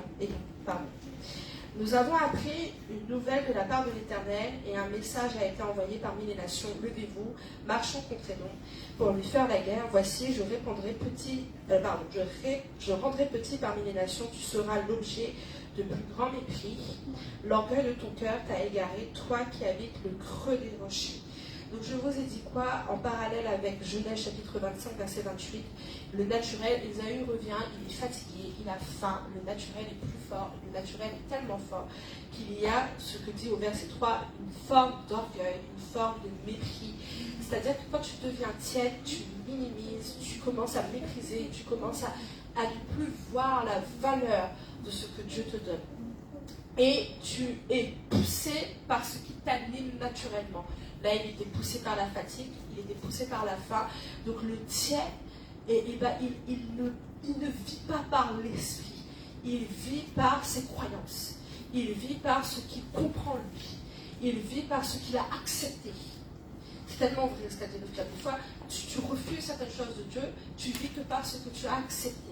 Nous avons appris une nouvelle de la part de l'Éternel et un message a été envoyé parmi les nations. Levez-vous, marchons contre Édom pour lui faire la guerre. Voici, je rendrai petit parmi les nations, tu seras l'objet de plus grand mépris. L'orgueil de ton cœur t'a égaré, toi qui habites le creux des rochers. Donc je vous ai dit quoi? En parallèle avec Genèse chapitre 25, verset 28, le naturel, Ésaü revient, il est fatigué, il a faim, le naturel est plus fort, le naturel est tellement fort qu'il y a, ce que dit au verset 3, une forme d'orgueil, une forme de mépris. C'est-à-dire que quand tu deviens tiède, tu minimises, tu commences à mépriser, tu commences à ne plus voir la valeur de ce que Dieu te donne. Et tu es poussé par ce qui t'anime naturellement. Là, il était poussé par la fatigue, il était poussé par la faim. Donc le tiède, il ne vit pas par l'esprit, il vit par ses croyances, il vit par ce qu'il comprend lui, il vit par ce qu'il a accepté. C'est tellement vrai ce qu'a dit Lucas. Des fois, tu refuses certaines choses de Dieu, tu vis que par ce que tu as accepté.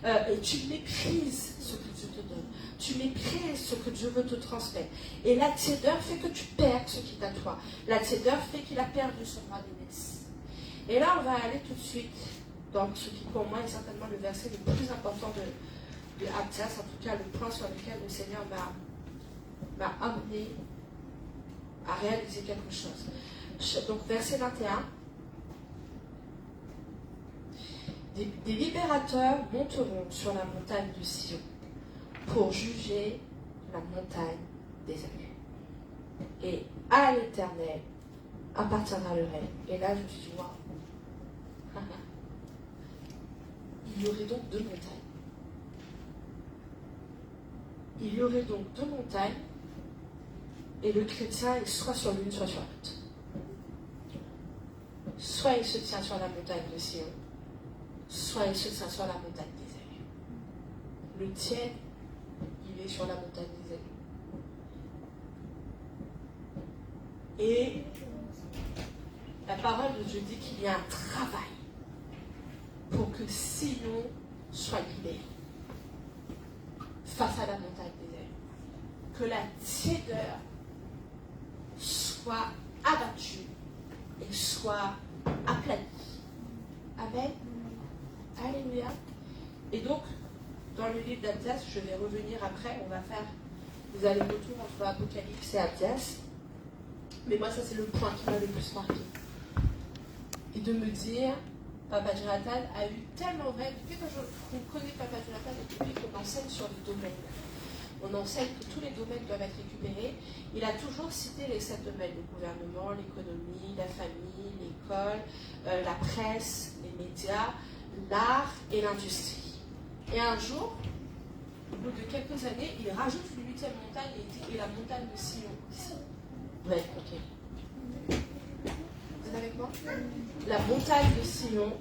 Et tu méprises ce que Dieu te donne. Tu méprises ce que Dieu veut te transmettre. Et la tiédeur fait que tu perds ce qui est à toi. La tiédeur fait qu'il a perdu son roi d'aînesse. Et là, on va aller tout de suite dans ce qui, pour moi, est certainement le verset le plus important de Abdias, en tout cas le point sur lequel le Seigneur m'a amené à réaliser quelque chose. Donc, verset 21. Des libérateurs monteront sur la montagne de Sion pour juger la montagne des élus. Et à l'Éternel appartiendra le règne. Et là, je me suis dit, waouh. Il y aurait donc deux montagnes. Il y aurait donc deux montagnes, et le chrétien est soit sur l'une, soit sur l'autre. Soit il se tient sur la montagne de Sion, soit il se tient sur la montagne des élus. Le tiède, il est sur la montagne des élus. Et la parole de Dieu dit qu'il y a un travail pour que Sion soit libéré face à la montagne des élus. Que la tiédeur soit abattue et soit aplanie. Amen. Alléluia. Et donc, dans le livre d'Abdias, je vais revenir après, on va faire des allers-retours entre Apocalypse et Abdias. Mais moi, ça c'est le point qui m'a le plus marqué. Et de me dire, Papa Jonathan a eu tellement vrai, depuis qu'on connaît Papa Jonathan et depuis qu'on enseigne sur les domaines. On enseigne que tous les domaines doivent être récupérés. Il a toujours cité les 7 domaines, le gouvernement, l'économie, la famille, l'école, la presse, les médias, l'art et l'industrie. Et un jour, au bout de quelques années, il rajoute une 8e montagne et dit, et la montagne de Sion ici. Ouais, ok. Vous êtes avec moi? La montagne de Sion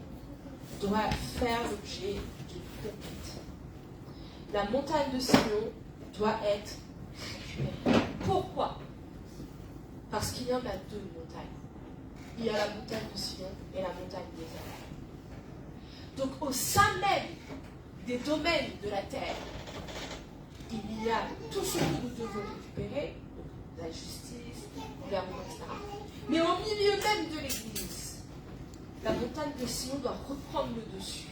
doit faire l'objet d'une conquête. La montagne de Sion doit être récupérée. Pourquoi? Parce qu'il y en a deux montagnes. Il y a la montagne de Sion et la montagne des Élus. Donc au sein même des domaines de la terre, il y a tout ce que nous devons récupérer, la justice, le gouvernement, etc. Mais au milieu même de l'Église, la montagne de Sion doit reprendre le dessus.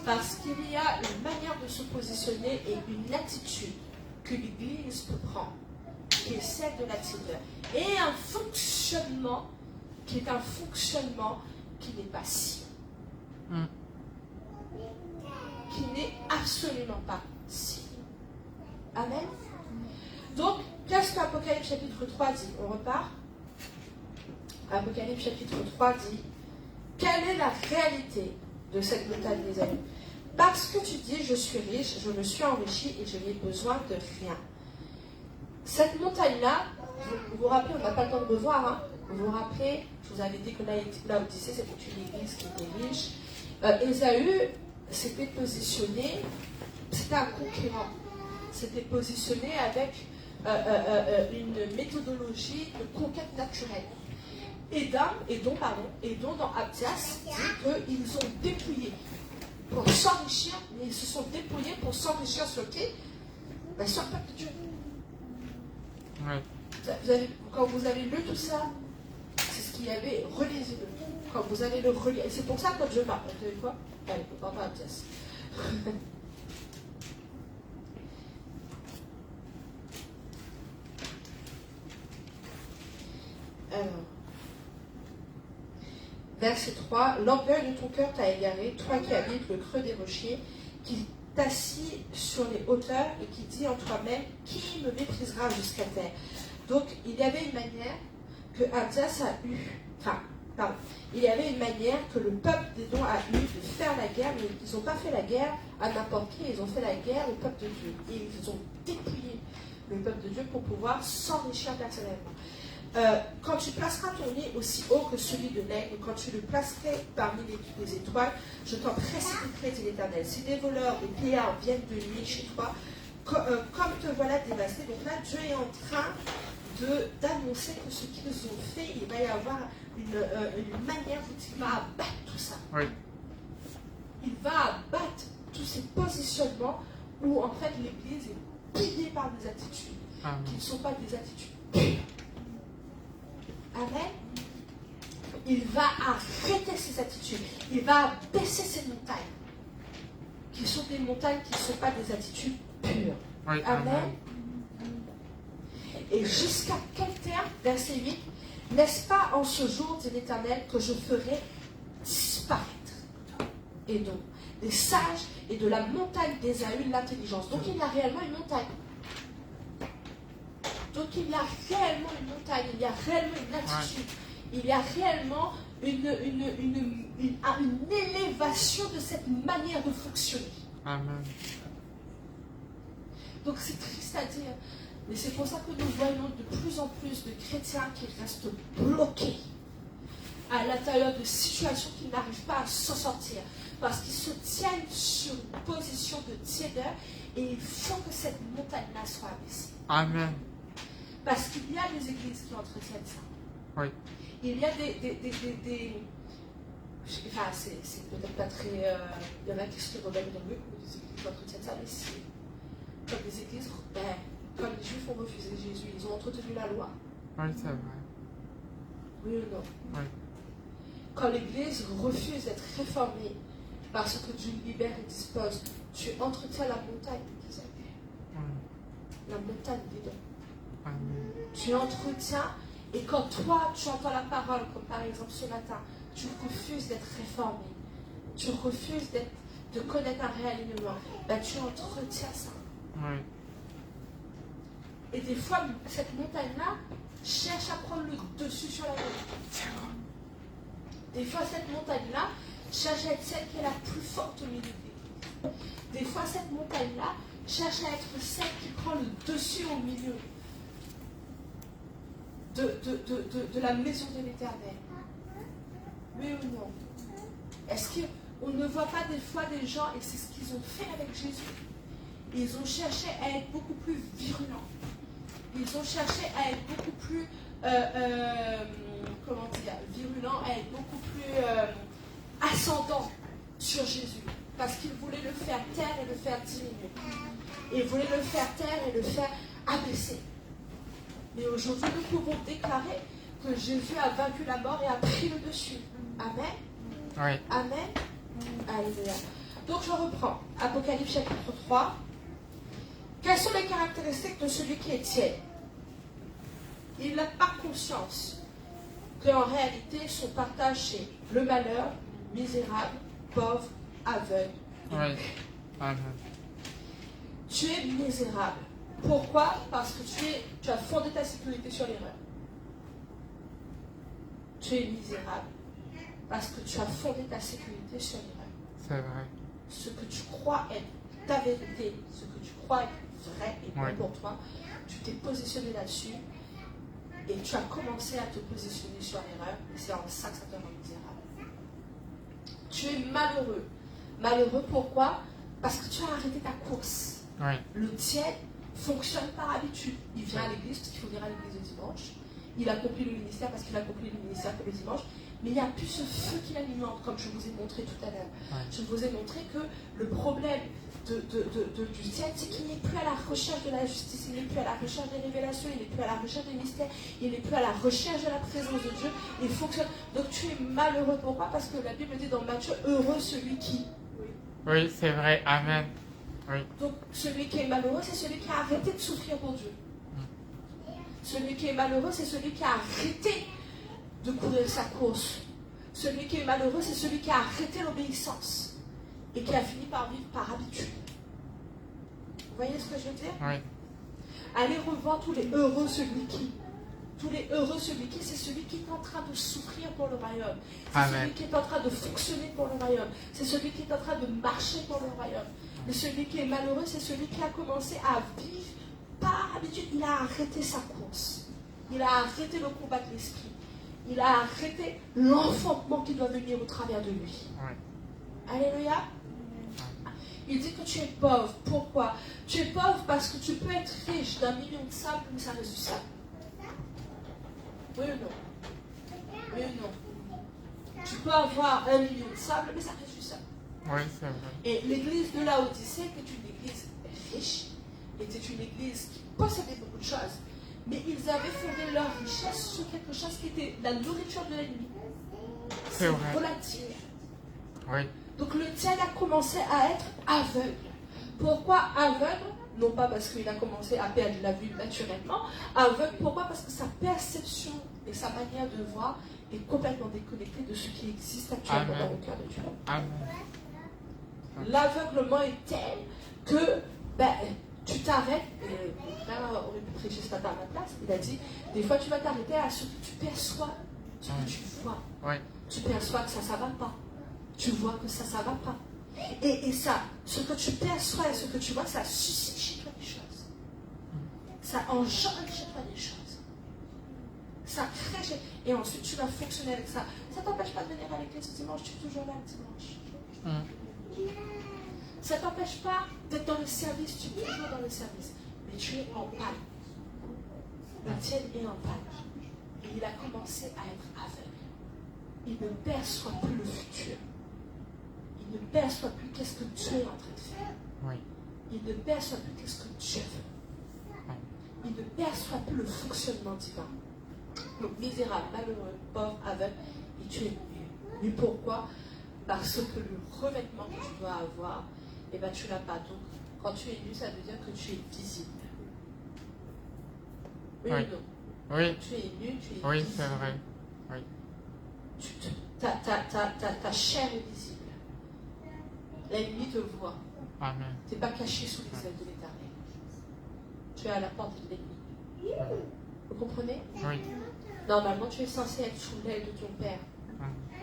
Parce qu'il y a une manière de se positionner et une attitude que l'Église peut prendre, qui est celle de la tiédeur. Et un fonctionnement qui est un fonctionnement qui n'est pas Sion. Qui n'est absolument pas Sion. Amen. Donc, qu'est-ce qu'Apocalypse chapitre 3 dit? On repart. Apocalypse chapitre 3 dit, quelle est la réalité de cette montagne des élus? Parce que tu dis, je suis riche, je me suis enrichi et je n'ai besoin de rien. Cette montagne-là, vous vous rappelez, on n'a pas le temps de revoir, hein? Vous vous rappelez, je vous avais dit que Laodicée, c'était une église qui était riche. Ésaü s'était positionné, c'était un concurrent, s'était positionné avec une méthodologie de conquête naturelle. Édom dans Abdias dit qu'ils ont dépouillé pour s'enrichir, mais ils se sont dépouillés pour s'enrichir sur qui? Sur le peuple de Dieu. Ouais. Quand vous avez lu tout ça, c'est ce qu'il y avait, relisez-le. Quand vous allez le relire, et c'est pour ça que Dieu m'a. Vous savez quoi? Allez, on va pas Abdias. Alors. Verset 3. L'orgueil de ton cœur t'a égaré, toi qui habites le creux des rochers, qui t'assis sur les hauteurs et qui dis en toi-même, qui me méprisera jusqu'à terre. Donc, il y avait une manière que Abdias a eu, il y avait une manière que le peuple d'Édom a eu de faire la guerre, mais ils n'ont pas fait la guerre à n'importe qui, ils ont fait la guerre au peuple de Dieu. Et ils ont dépouillé le peuple de Dieu pour pouvoir s'enrichir personnellement. Quand tu placeras ton nez aussi haut que celui de l'aigle, quand tu le placerais parmi les étoiles, je t'en précipiterai, dit l'Éternel. Si des voleurs, des pillards viennent de nuit chez toi, comme te voilà dévasté, donc là Dieu est en train d'annoncer que ce qu'ils ont fait, il va y avoir une manière dont il va abattre tout ça. Oui. Il va abattre tous ces positionnements où en fait l'Église est pillée par des attitudes qui ne sont pas des attitudes pures. Amen. Il va arrêter ces attitudes. Il va baisser ces montagnes, qui sont des montagnes qui ne sont pas des attitudes pures. Oui. Amen. Et jusqu'à quel terme, verset 8, n'est-ce pas en ce jour, dit l'Éternel, que je ferai disparaître et donc des sages et de la montagne d'Ésaü l'intelligence. Donc il y a réellement une montagne. Donc il y a réellement une montagne, il y a réellement une attitude, il y a réellement une élévation de cette manière de fonctionner. Amen. Donc c'est triste à dire, mais c'est pour ça que nous voyons de plus en plus de chrétiens qui restent bloqués à l'intérieur de situations qu'ils n'arrivent pas à s'en sortir, parce qu'ils se tiennent sur une position de tiédeur et il faut que cette montagne-là soit abaissée. Amen. Parce qu'il y a des églises qui entretiennent ça. Oui. Il y a enfin, c'est peut-être pas très... il y en a qui se rebellent dans le des églises qui entretiennent ça, mais c'est comme des églises, comme les Juifs ont refusé Jésus, ils ont entretenu la loi. Oui, c'est vrai. Oui ou non? Oui. Quand l'Église refuse d'être réformée parce que Dieu libère et dispose, tu entretiens la montagne d'Isaac, la montagne d'Édom. Amen. Tu entretiens, et quand toi, tu entends la parole, comme par exemple ce matin, tu refuses d'être réformé, tu refuses de connaître un réalignement, ben tu entretiens ça. Oui. Et des fois, cette montagne-là cherche à prendre le dessus sur la vérité. Des fois, cette montagne-là cherche à être celle qui est la plus forte au milieu de l'Église. Des fois, cette montagne-là cherche à être celle qui prend le dessus au milieu de la maison de l'Éternel. Oui ou non? Est-ce qu'on ne voit pas des fois des gens, et c'est ce qu'ils ont fait avec Jésus, ils ont cherché à être beaucoup plus virulents. Ils ont cherché à être beaucoup plus, virulents, à être beaucoup plus ascendants sur Jésus. Parce qu'ils voulaient le faire taire et le faire diminuer. Ils voulaient le faire taire et le faire abaisser. Mais aujourd'hui, nous pouvons déclarer que Jésus a vaincu la mort et a pris le dessus. Amen. Oui. Amen. Alléluia. Donc je reprends. Apocalypse chapitre 3. Quelles sont les caractéristiques de celui qui est tiède? Il n'a pas conscience qu'en réalité, son partage, c'est le malheur, misérable, pauvre, aveugle. Oui. Amen. Tu es misérable. Pourquoi? Parce que tu as fondé ta sécurité sur l'erreur. Tu es misérable parce que tu as fondé ta sécurité sur l'erreur. C'est vrai. Ce que tu crois être ta vérité, ce que tu crois être vrai et bon pour toi, tu t'es positionné là-dessus et tu as commencé à te positionner sur l'erreur, et c'est en ça que ça te rend misérable. Tu es malheureux. Malheureux pourquoi? Parce que tu as arrêté ta course. Oui. Le tiède fonctionne par habitude. Il vient à l'église parce qu'il faut venir à l'église le dimanche. Il accomplit le ministère parce qu'il accomplit le ministère que le dimanche. Mais il n'y a plus ce feu qui l'alimente, comme je vous ai montré tout à l'heure. Ouais. Je vous ai montré que le problème du tiède, c'est qu'il n'est plus à la recherche de la justice, il n'est plus à la recherche des révélations, il n'est plus à la recherche des mystères, il n'est plus à la recherche de la présence de Dieu. Il fonctionne. Donc tu es malheureux. Pourquoi? Parce que la Bible dit dans Matthieu, heureux celui qui... Oui, c'est vrai. Amen. Oui. Donc celui qui est malheureux, c'est celui qui a arrêté de souffrir pour Dieu. Celui qui est malheureux, c'est celui qui a arrêté de courir sa course. Celui qui est malheureux, c'est celui qui a arrêté l'obéissance et qui a fini par vivre par habitude. Vous voyez ce que je veux dire? Oui. Allez revoir tous les heureux, celui qui. Tous les heureux, celui qui, c'est celui qui est en train de souffrir pour le royaume. C'est Amen. celui qui est en train de fonctionner pour le royaume. C'est celui qui est en train de marcher pour le royaume. Mais celui qui est malheureux, c'est celui qui a commencé à vivre par habitude. Il a arrêté sa course. Il a arrêté le combat de l'esprit. Il a arrêté l'enfantement qui doit venir au travers de lui. Oui. Alléluia. Il dit que tu es pauvre. Pourquoi? Tu es pauvre parce que tu peux être riche d'1 million de sable, mais ça reste du sable. Oui ou non? Oui ou non? Tu peux avoir 1 million de sable, mais ça reste du sable. Oui, c'est vrai. Et l'église de Laodicée est une église riche, était une église qui possédait beaucoup de choses, mais ils avaient fondé leur richesse sur quelque chose qui était la nourriture de l'ennemi. C'est vrai. volatile. Oui. Donc le tiède a commencé à être aveugle. Pourquoi aveugle? Non pas parce qu'il a commencé à perdre la vue naturellement. Aveugle, pourquoi? Parce que sa perception et sa manière de voir est complètement déconnectée de ce qui existe actuellement Amen. dans le cœur de Dieu. Amen. L'aveuglement est tel que tu t'arrêtes. Mon frère aurait pu prêcher ce matin à ma place. Il a dit, des fois tu vas t'arrêter à ce que tu perçois, ce que tu vois. Oui. Tu perçois que ça ne va pas. Tu vois que ça ne va pas. Et ça, ce que tu perçois et ce que tu vois, ça suscite chez toi des choses. Ça engendre chez toi des choses. Ça crée chez... Et ensuite, tu vas fonctionner avec ça. Ça ne t'empêche pas de venir à l'église le dimanche, tu es toujours là le dimanche. Ça ne t'empêche pas d'être dans le service, tu es toujours dans le service. Mais tu es en panne. Le tiède est en panne. Et il a commencé à être aveugle. Il ne perçoit plus le futur. Il ne perçoit plus qu'est-ce que Dieu est en train de faire. Oui. Il ne perçoit plus qu'est-ce que Dieu veut. Il ne perçoit plus le fonctionnement divin. Donc misérable, malheureux, pauvre, aveugle, et tu es nu. Nu pourquoi? Parce que le revêtement que tu dois avoir, eh ben, tu ne l'as pas. Donc quand tu es nu, ça veut dire que tu es visible. Oui, Oui. ou non? Oui. Tu es nu, tu es Oui, visible. c'est vrai. Oui. Ta chair est visible. L'ennemi te voit. Amen. Tu n'es pas caché sous les ailes de l'Éternel. Tu es à la porte de l'ennemi. Vous comprenez? Oui. Normalement, tu es censé être sous l'aile de ton Père.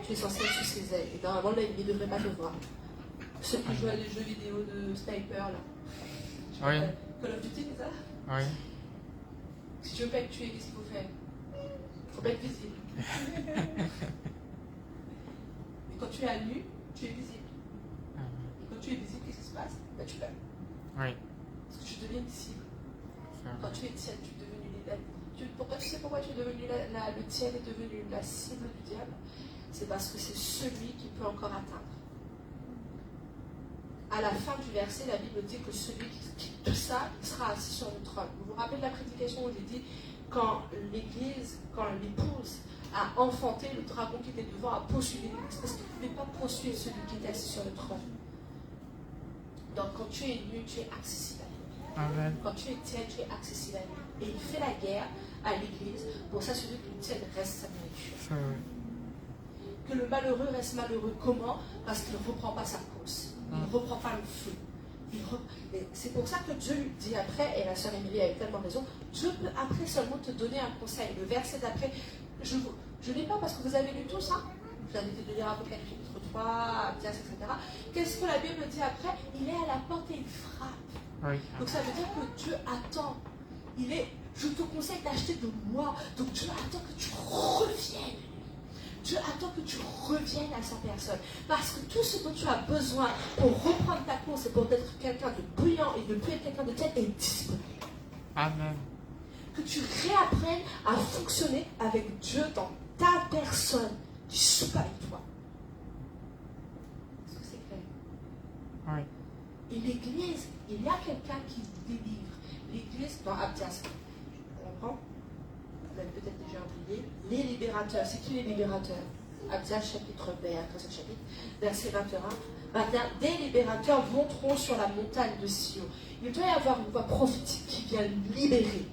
Tu es censé être sous ses ailes. Et normalement, l'ennemi ne devrait pas te voir. Ceux qui jouent à des jeux vidéo de sniper, là. Oui. Call of Duty, c'est ça? Oui. Si tu veux pas être tué, qu'est-ce qu'il faut faire? Il ne faut pas être visible. Et quand tu es à nu, tu es visible. Et quand tu es visible, qu'est-ce qui se passe? Ben, tu pleures. Oui. Parce que tu deviens visible. C'est Quand vrai. tu es tiède, tu es devenu tu sais pourquoi tu es devenu le tiède est devenu la cible du diable? C'est parce que c'est celui qui peut encore atteindre. À la fin du verset, la Bible dit que celui qui quitte tout ça, il sera assis sur le trône. Vous vous rappelez de la prédication où j'ai dit quand l'église, quand l'épouse a enfanté, le dragon qui était devant a poursuivi l'église parce qu'il ne pouvait pas poursuivre celui qui était assis sur le trône. Donc quand tu es nu, tu es accessible à l'ennemi. Amen. Quand tu es tiède, tu es accessible à l'ennemi. Et il fait la guerre à l'église pour s'assurer que le tiède reste sa nourriture. C'est vrai. Que le malheureux reste malheureux. Comment? Parce qu'il ne reprend pas sa course. Il ne reprend pas le feu. Et c'est pour ça que Dieu lui dit après, et la sœur Émilie avait tellement raison, Dieu peut après seulement te donner un conseil. Le verset d'après, je ne l'ai pas parce que vous avez lu tout ça. Vous avez dit de lire Apocalypse chapitre 3, Abdias, etc. Qu'est-ce que la Bible dit après? Il est à la porte et il frappe. Oui. Donc ça veut dire que Dieu attend. Je te conseille d'acheter de moi. Donc Dieu attend que tu reviennes. Dieu attend que tu reviennes à sa personne. Parce que tout ce dont tu as besoin pour reprendre ta course et pour être quelqu'un de brillant et de plus être quelqu'un de tel est disponible. Amen. Que tu réapprennes à fonctionner avec Dieu dans ta personne qui soupe avec toi. Est-ce que c'est clair? Oui. Et l'église, il y a quelqu'un qui délivre. L'église, dans Abdias, on comprend? Vous l'avez peut-être déjà oublié. Les libérateurs, c'est qui les libérateurs? Abdias chapitre 21, verset 21. Des libérateurs monteront sur la montagne de Sion. Il doit y avoir une voix prophétique qui vient libérer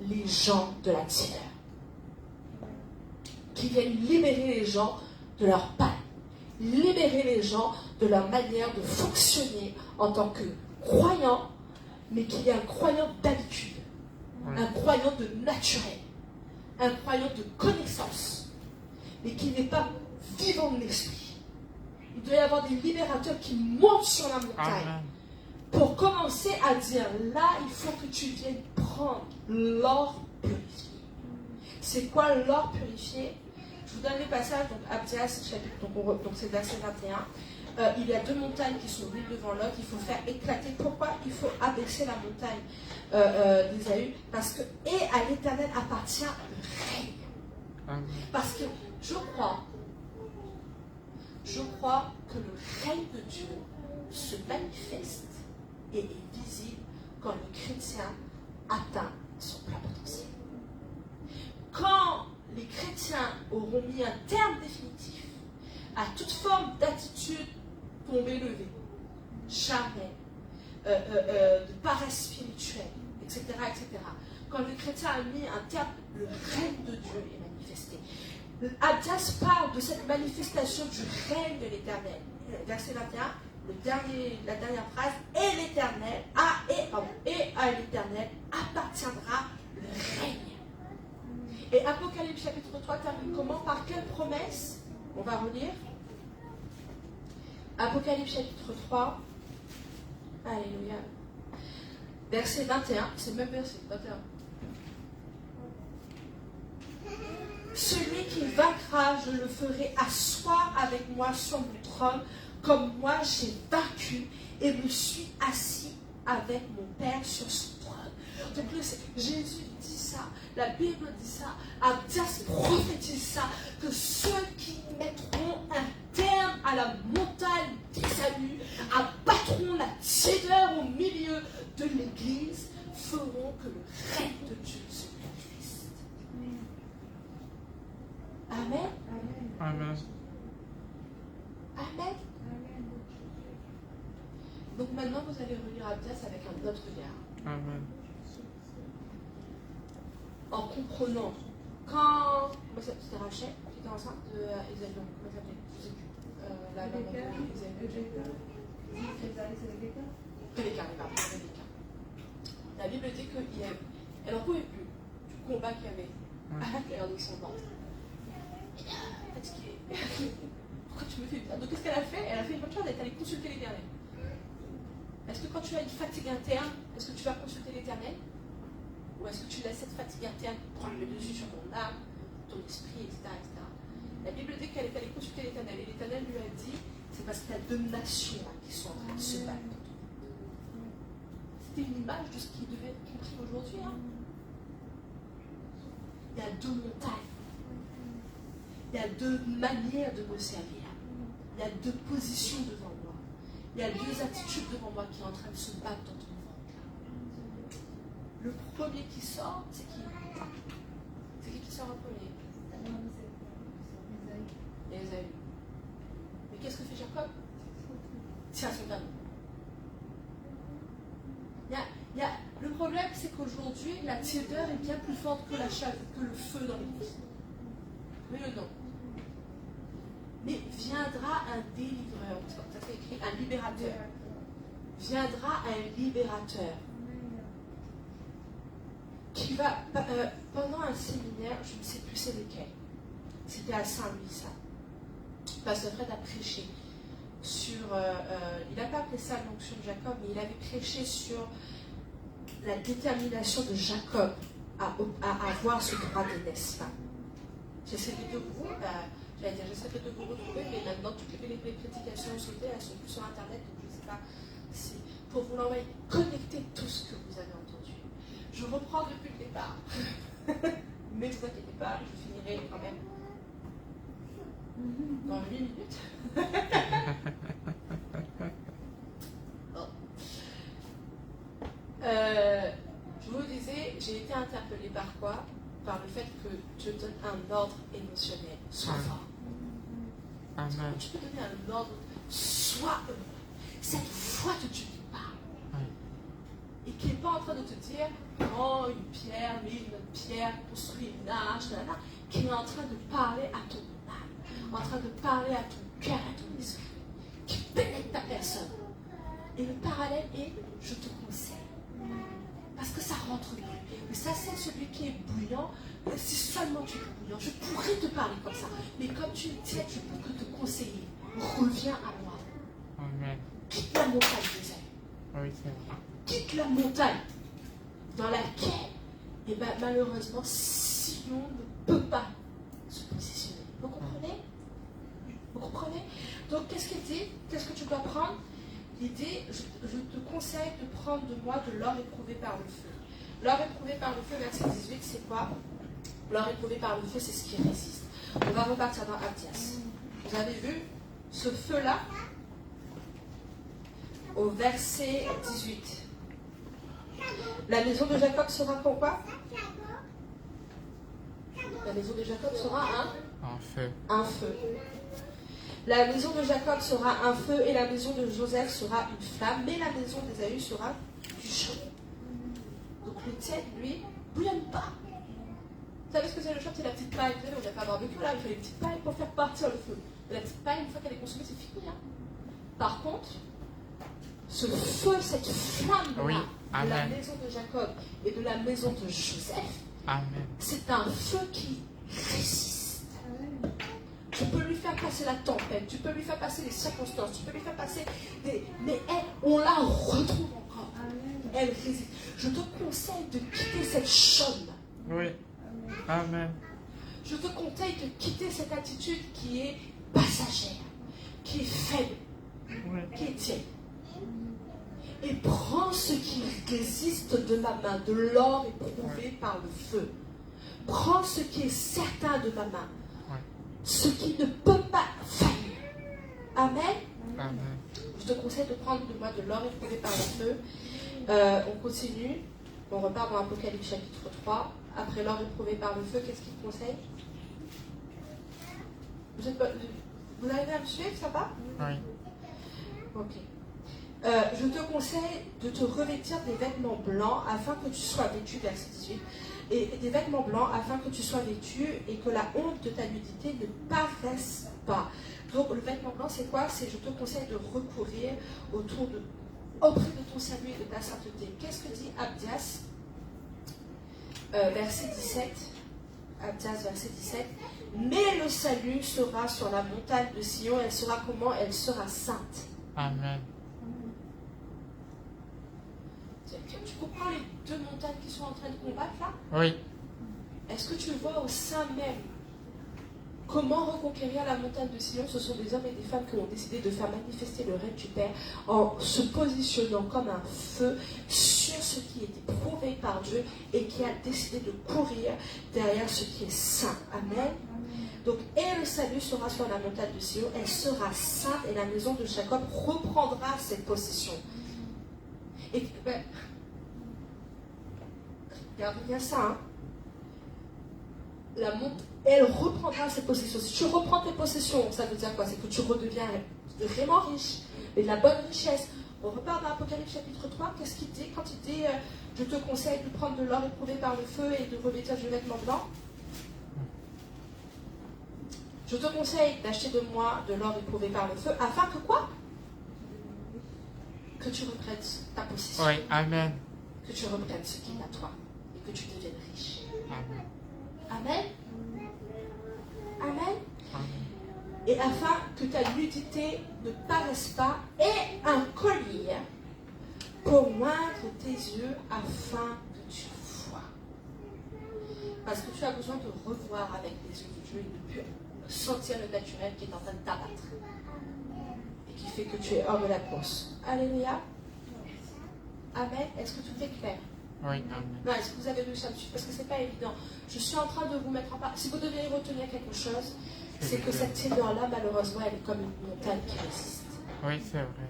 les gens de la terreur. Qui qui vienne libérer les gens de leur pain, libérer les gens de leur manière de fonctionner en tant que croyants, mais qu'il y ait un croyant d'habitude, un croyant de naturel, un croyant de connaissance, mais qui n'est pas vivant de l'esprit. Il doit y avoir des libérateurs qui montent sur la montagne. Amen. Pour commencer à dire, là, il faut que tu viennes prendre l'or purifié. C'est quoi l'or purifié? Je vous donne les passages, donc Abdias, chapitre, donc c'est verset 21. Il y a 2 montagnes qui sont l'une devant l'autre, il faut faire éclater. Pourquoi il faut abaisser la montagne d'Ésaü? Parce que, et à l'Éternel appartient le règne. Amen. Parce que je crois que le règne de Dieu se manifeste et est visible quand le chrétien atteint son plein potentiel. Quand les chrétiens auront mis un terme définitif à toute forme d'attitude tombée levée, charnelle, de paresse spirituelle, etc., etc. Quand le chrétien a mis un terme, le règne de Dieu est manifesté. Abdias parle de cette manifestation du règne de l'Éternel. Verset 21, la dernière phrase, et l'Éternel, et à l'Éternel appartiendra le règne. Et Apocalypse chapitre 3 termine comment? Par quelle promesse? On va relire. Apocalypse chapitre 3. Alléluia. Verset 21. C'est le même verset, 21. Celui qui vaincra, je le ferai asseoir avec moi sur mon trône, comme moi j'ai vaincu et me suis assis avec mon Père sur son trône. Donc là, Jésus dit ça, la Bible dit ça, Abdias prophétise ça, que ceux qui mettront un terme à la montagne d'Ésaü, abattront la tiédeur au milieu de l'Église, feront que le règne de Dieu se manifeste. Amen. Amen. Amen. Donc maintenant, vous allez relire Abdias avec un autre regard. Amen. En comprenant, quand. Moi, c'était Rachel qui était enceinte de Esaü. Comment ça s'appelait? Je sais plus. La maman Rebecca, pardon, Rebecca. La Bible dit qu'elle n'en pouvait plus du combat qu'il y avait à l'intérieur de son ventre. Elle est fatiguée. Pourquoi tu me fais ça? Donc qu'est-ce qu'elle a fait? Elle a fait une bonne chose, elle est allée consulter l'Éternel. Est-ce que quand tu as une fatigue interne, est-ce que tu vas consulter l'Éternel? Ou est-ce que tu laisses cette fatigue interne prendre le dessus sur ton âme, ton esprit, etc., etc. La Bible dit qu'elle est allée consulter l'Éternel. Et l'Éternel lui a dit, c'est parce qu'il y a 2 nations qui sont en train de se battre. C'était une image de ce qui devait être compris aujourd'hui. Hein. Il y a 2 montagnes. Il y a 2 manières de me servir. Il y a 2 positions devant moi. Il y a 2 attitudes devant moi qui sont en train de se battre dans ton ventre. Le premier qui sort, c'est qui? C'est qui sort en premier? Esaü. Mais qu'est-ce que fait Jacob? Tiens son talon. Le problème, c'est qu'aujourd'hui, la tiédeur est bien plus forte que la chaleur, que le feu dans l'église. Oui ou non? Mais viendra un délivreur, ça fait écrit un libérateur. Viendra un libérateur qui va, pendant un séminaire, je ne sais plus c'est lequel, c'était à Saint-Louis ça. Pasteur Fred a prêché sur, il n'a pas appelé ça l'onction de Jacob, mais il avait prêché sur la détermination de Jacob à avoir ce droit d'aînesse. J'essaierai de vous, j'essaierai de vous retrouver, mais maintenant toutes les prédications sautées, elles sont plus sur Internet, donc je ne sais pas si pour vous l'envoyer, connectez tout ce que vous avez entendu. Je reprends depuis le départ, mais ne vous inquiétez pas, je finirai quand même dans 8 minutes. Bon. Je vous disais, j'ai été interpellée par quoi? Par le fait que je donne un ordre émotionnel. Sois fort. Amen. Tu peux donner un ordre. Sois cette foi de Dieu qui parle. Et qui n'est pas en train de te dire, oh, une pierre, mais une autre pierre, construis une arche, qui est en train de parler à ton âme, en train de parler à ton cœur, à ton esprit, qui pénètre ta personne. Et le parallèle est, je te conseille. Parce que ça rentre plus. Mais ça, c'est celui qui est bouillant. Si seulement tu es bouillant, je pourrais te parler comme ça. Mais comme tu es tiède, je peux que te conseiller. Reviens à moi. Amen. Quitte la montagne des ailes. Oui, c'est vrai. Quitte la montagne dans laquelle, et ben, malheureusement, Sion ne peut pas se positionner. Vous comprenez? Vous comprenez? Donc, qu'est-ce qu'il dit? Qu'est-ce que tu dois prendre? Il dit, je te conseille de prendre de moi de l'or éprouvé par le feu. L'or éprouvé par le feu, verset 18, c'est quoi? L'or éprouvé par le feu, c'est ce qui résiste. On va repartir dans Abdias. Vous avez vu ce feu-là au verset 18. La maison de Jacob sera pourquoi? La maison de Jacob sera En feu. un feu. La maison de Jacob sera un feu et la maison de Joseph sera une flamme, mais la maison d'Ésaü sera du chaude. Donc le tiède, lui, ne bouillonne pas. Vous savez ce que c'est le chaude? C'est la petite paille. Vous savez, on n'a pas barbecue là, il faut les petites pailles pour faire partir le feu. Et la petite paille, une fois qu'elle est consumée, c'est fini. Hein. Par contre, ce feu, cette flamme-là, Oui. de la Amen. maison de Jacob et de la maison de Joseph, Amen. c'est un feu qui résiste. Tu peux lui faire passer la tempête, tu peux lui faire passer les circonstances, tu peux lui faire passer des... Mais elle, on la retrouve encore. Elle résiste. Je te conseille de quitter cette chaude. Oui. Amen. Je te conseille de quitter cette attitude qui est passagère, qui est faible, Oui. qui est tiède. Et prends ce qui résiste de ma main, de l'or éprouvé par le feu. Prends ce qui est certain de ma main. Ouais. Ce qui ne peut pas faillir. Amen. Amen. Je te conseille de prendre de moi de l'or éprouvé par le feu. On continue. On repart dans Apocalypse chapitre 3. Après l'or éprouvé par le feu, qu'est-ce qu'il te conseille? Vous arrivez à me suivre, ça va? Oui. Ok. Je te conseille de te revêtir des vêtements blancs afin que tu sois vêtu, verset 18, et des vêtements blancs afin que tu sois vêtu et que la honte de ta nudité ne paraisse pas. Donc le vêtement blanc, c'est quoi? C'est je te conseille de recourir auprès de ton salut et de ta sainteté. Qu'est-ce que dit Abdias? Verset 17. Abdias, verset 17. Mais le salut sera sur la montagne de Sion. Elle sera comment? Elle sera sainte. Amen. Tu comprends les deux montagnes qui sont en train de combattre là? Oui. Est-ce que tu vois au sein même comment reconquérir la montagne de Sion? Ce sont des hommes et des femmes qui ont décidé de faire manifester le règne du Père en se positionnant comme un feu sur ce qui est éprouvé par Dieu et qui a décidé de courir derrière ce qui est saint. Amen. Donc, et le salut sera sur la montagne de Sion, elle sera sainte et la maison de Jacob reprendra cette possession. Et ben, regarde bien ça, hein. Elle reprendra ses possessions. Si tu reprends tes possessions, ça veut dire quoi? C'est que tu redeviens vraiment riche, et de la bonne richesse. On repart dans Apocalypse chapitre 3, qu'est-ce qu'il dit quand il dit je te conseille de prendre de l'or éprouvé par le feu et de revêtir du vêtement blanc? Je te conseille d'acheter de moi de l'or éprouvé par le feu, afin que quoi? Que tu reprennes ta possession. Oui. Amen. Que tu reprennes ce qui est à toi et que tu deviennes riche. Amen. Amen. Amen. Amen. Et afin que ta nudité ne paraisse pas, et un collier pour moindre tes yeux afin que tu vois. Parce que tu as besoin de revoir avec les yeux de Dieu et de plus sentir le naturel qui est en train de t'abattre et qui fait que tu es hors de la course. Alléluia. Amen. Est-ce que tout est clair? Oui. Amen. Non, est-ce que vous avez réussi à me suivre? Parce que c'est pas évident. Je suis en train de vous mettre en part. Si vous devez retenir quelque chose, c'est que cette tiédeur-là, malheureusement, elle est comme une montagne qui résiste. Oui, c'est vrai.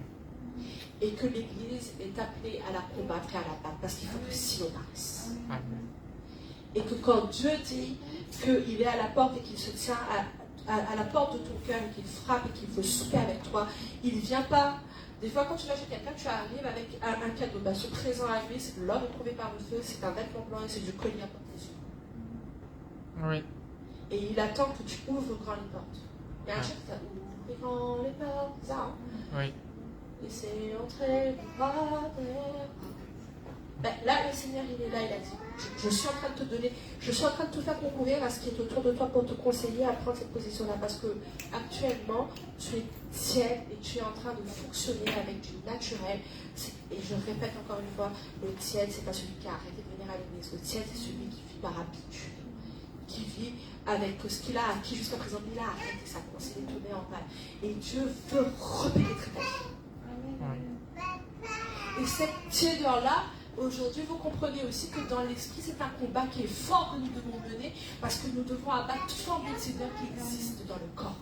Et que l'Église est appelée à la combattre et à la battre. Parce qu'il faut que Sion paraisse. Amen. Et que quand Dieu dit qu'il est à la porte et qu'il se tient à la porte de ton cœur et qu'il frappe et qu'il veut souper avec toi, il ne vient pas. Des fois, quand tu vas chez quelqu'un, tu arrives avec un cadeau. Ben, ce présent à lui, c'est de l'or éprouvé par le feu, c'est un vêtement blanc et c'est du collier pour tes yeux. Oui. Et il attend que tu ouvres grand les portes. Il y a un chef qui dit ouvre grand les portes, c'est ça, hein? Oui. Laissez entrer le roi des... Ben, là, le Seigneur, il est là, il a dit, je suis en train de te donner, je suis en train de te faire concourir à ce qui est autour de toi pour te conseiller à prendre cette position-là, parce que actuellement, tu es tiède et tu es en train de fonctionner avec du naturel. Et je répète encore une fois, le tiède, c'est pas celui qui a arrêté de venir à l'église. Le tiède, c'est celui qui vit par habitude, qui vit avec ce qu'il a acquis jusqu'à présent. Il a arrêté sa course, il est tombé en panne. Et Dieu veut repénétrer ta vie. Et cette tiédeur-là, aujourd'hui, vous comprenez aussi que dans l'esprit, c'est un combat qui est fort que nous devons mener parce que nous devons abattre toute forme de tiédeur qui existe dans le corps.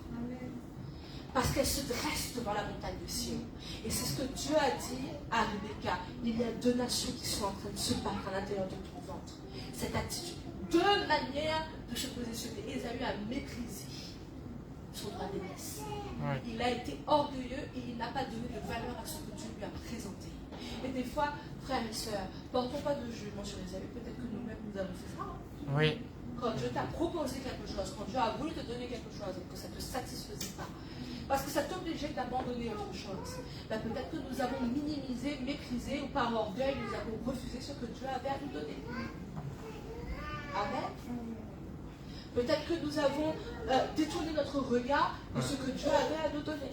Parce qu'elle se dresse devant la montagne de Sion. Et c'est ce que Dieu a dit à Rebecca. Il y a 2 nations qui sont en train de se battre à l'intérieur de ton ventre. Cette attitude, 2 manières de se positionner. Ésaü a méprisé son droit d'aînesse. Il a été orgueilleux et il n'a pas donné de valeur à ce que Dieu lui a présenté. Et des fois, frères et sœurs, portons pas de jugement sur les amis. Peut-être que nous-mêmes, nous avons fait ça. Oui. Quand Dieu t'a proposé quelque chose, quand Dieu a voulu te donner quelque chose et que ça ne te satisfaisait pas, parce que ça t'obligeait d'abandonner autre chose, ben peut-être que nous avons minimisé, méprisé ou par orgueil, nous avons refusé ce que Dieu avait à nous donner. Amen. Peut-être que nous avons détourné notre regard de ce que Dieu avait à nous donner.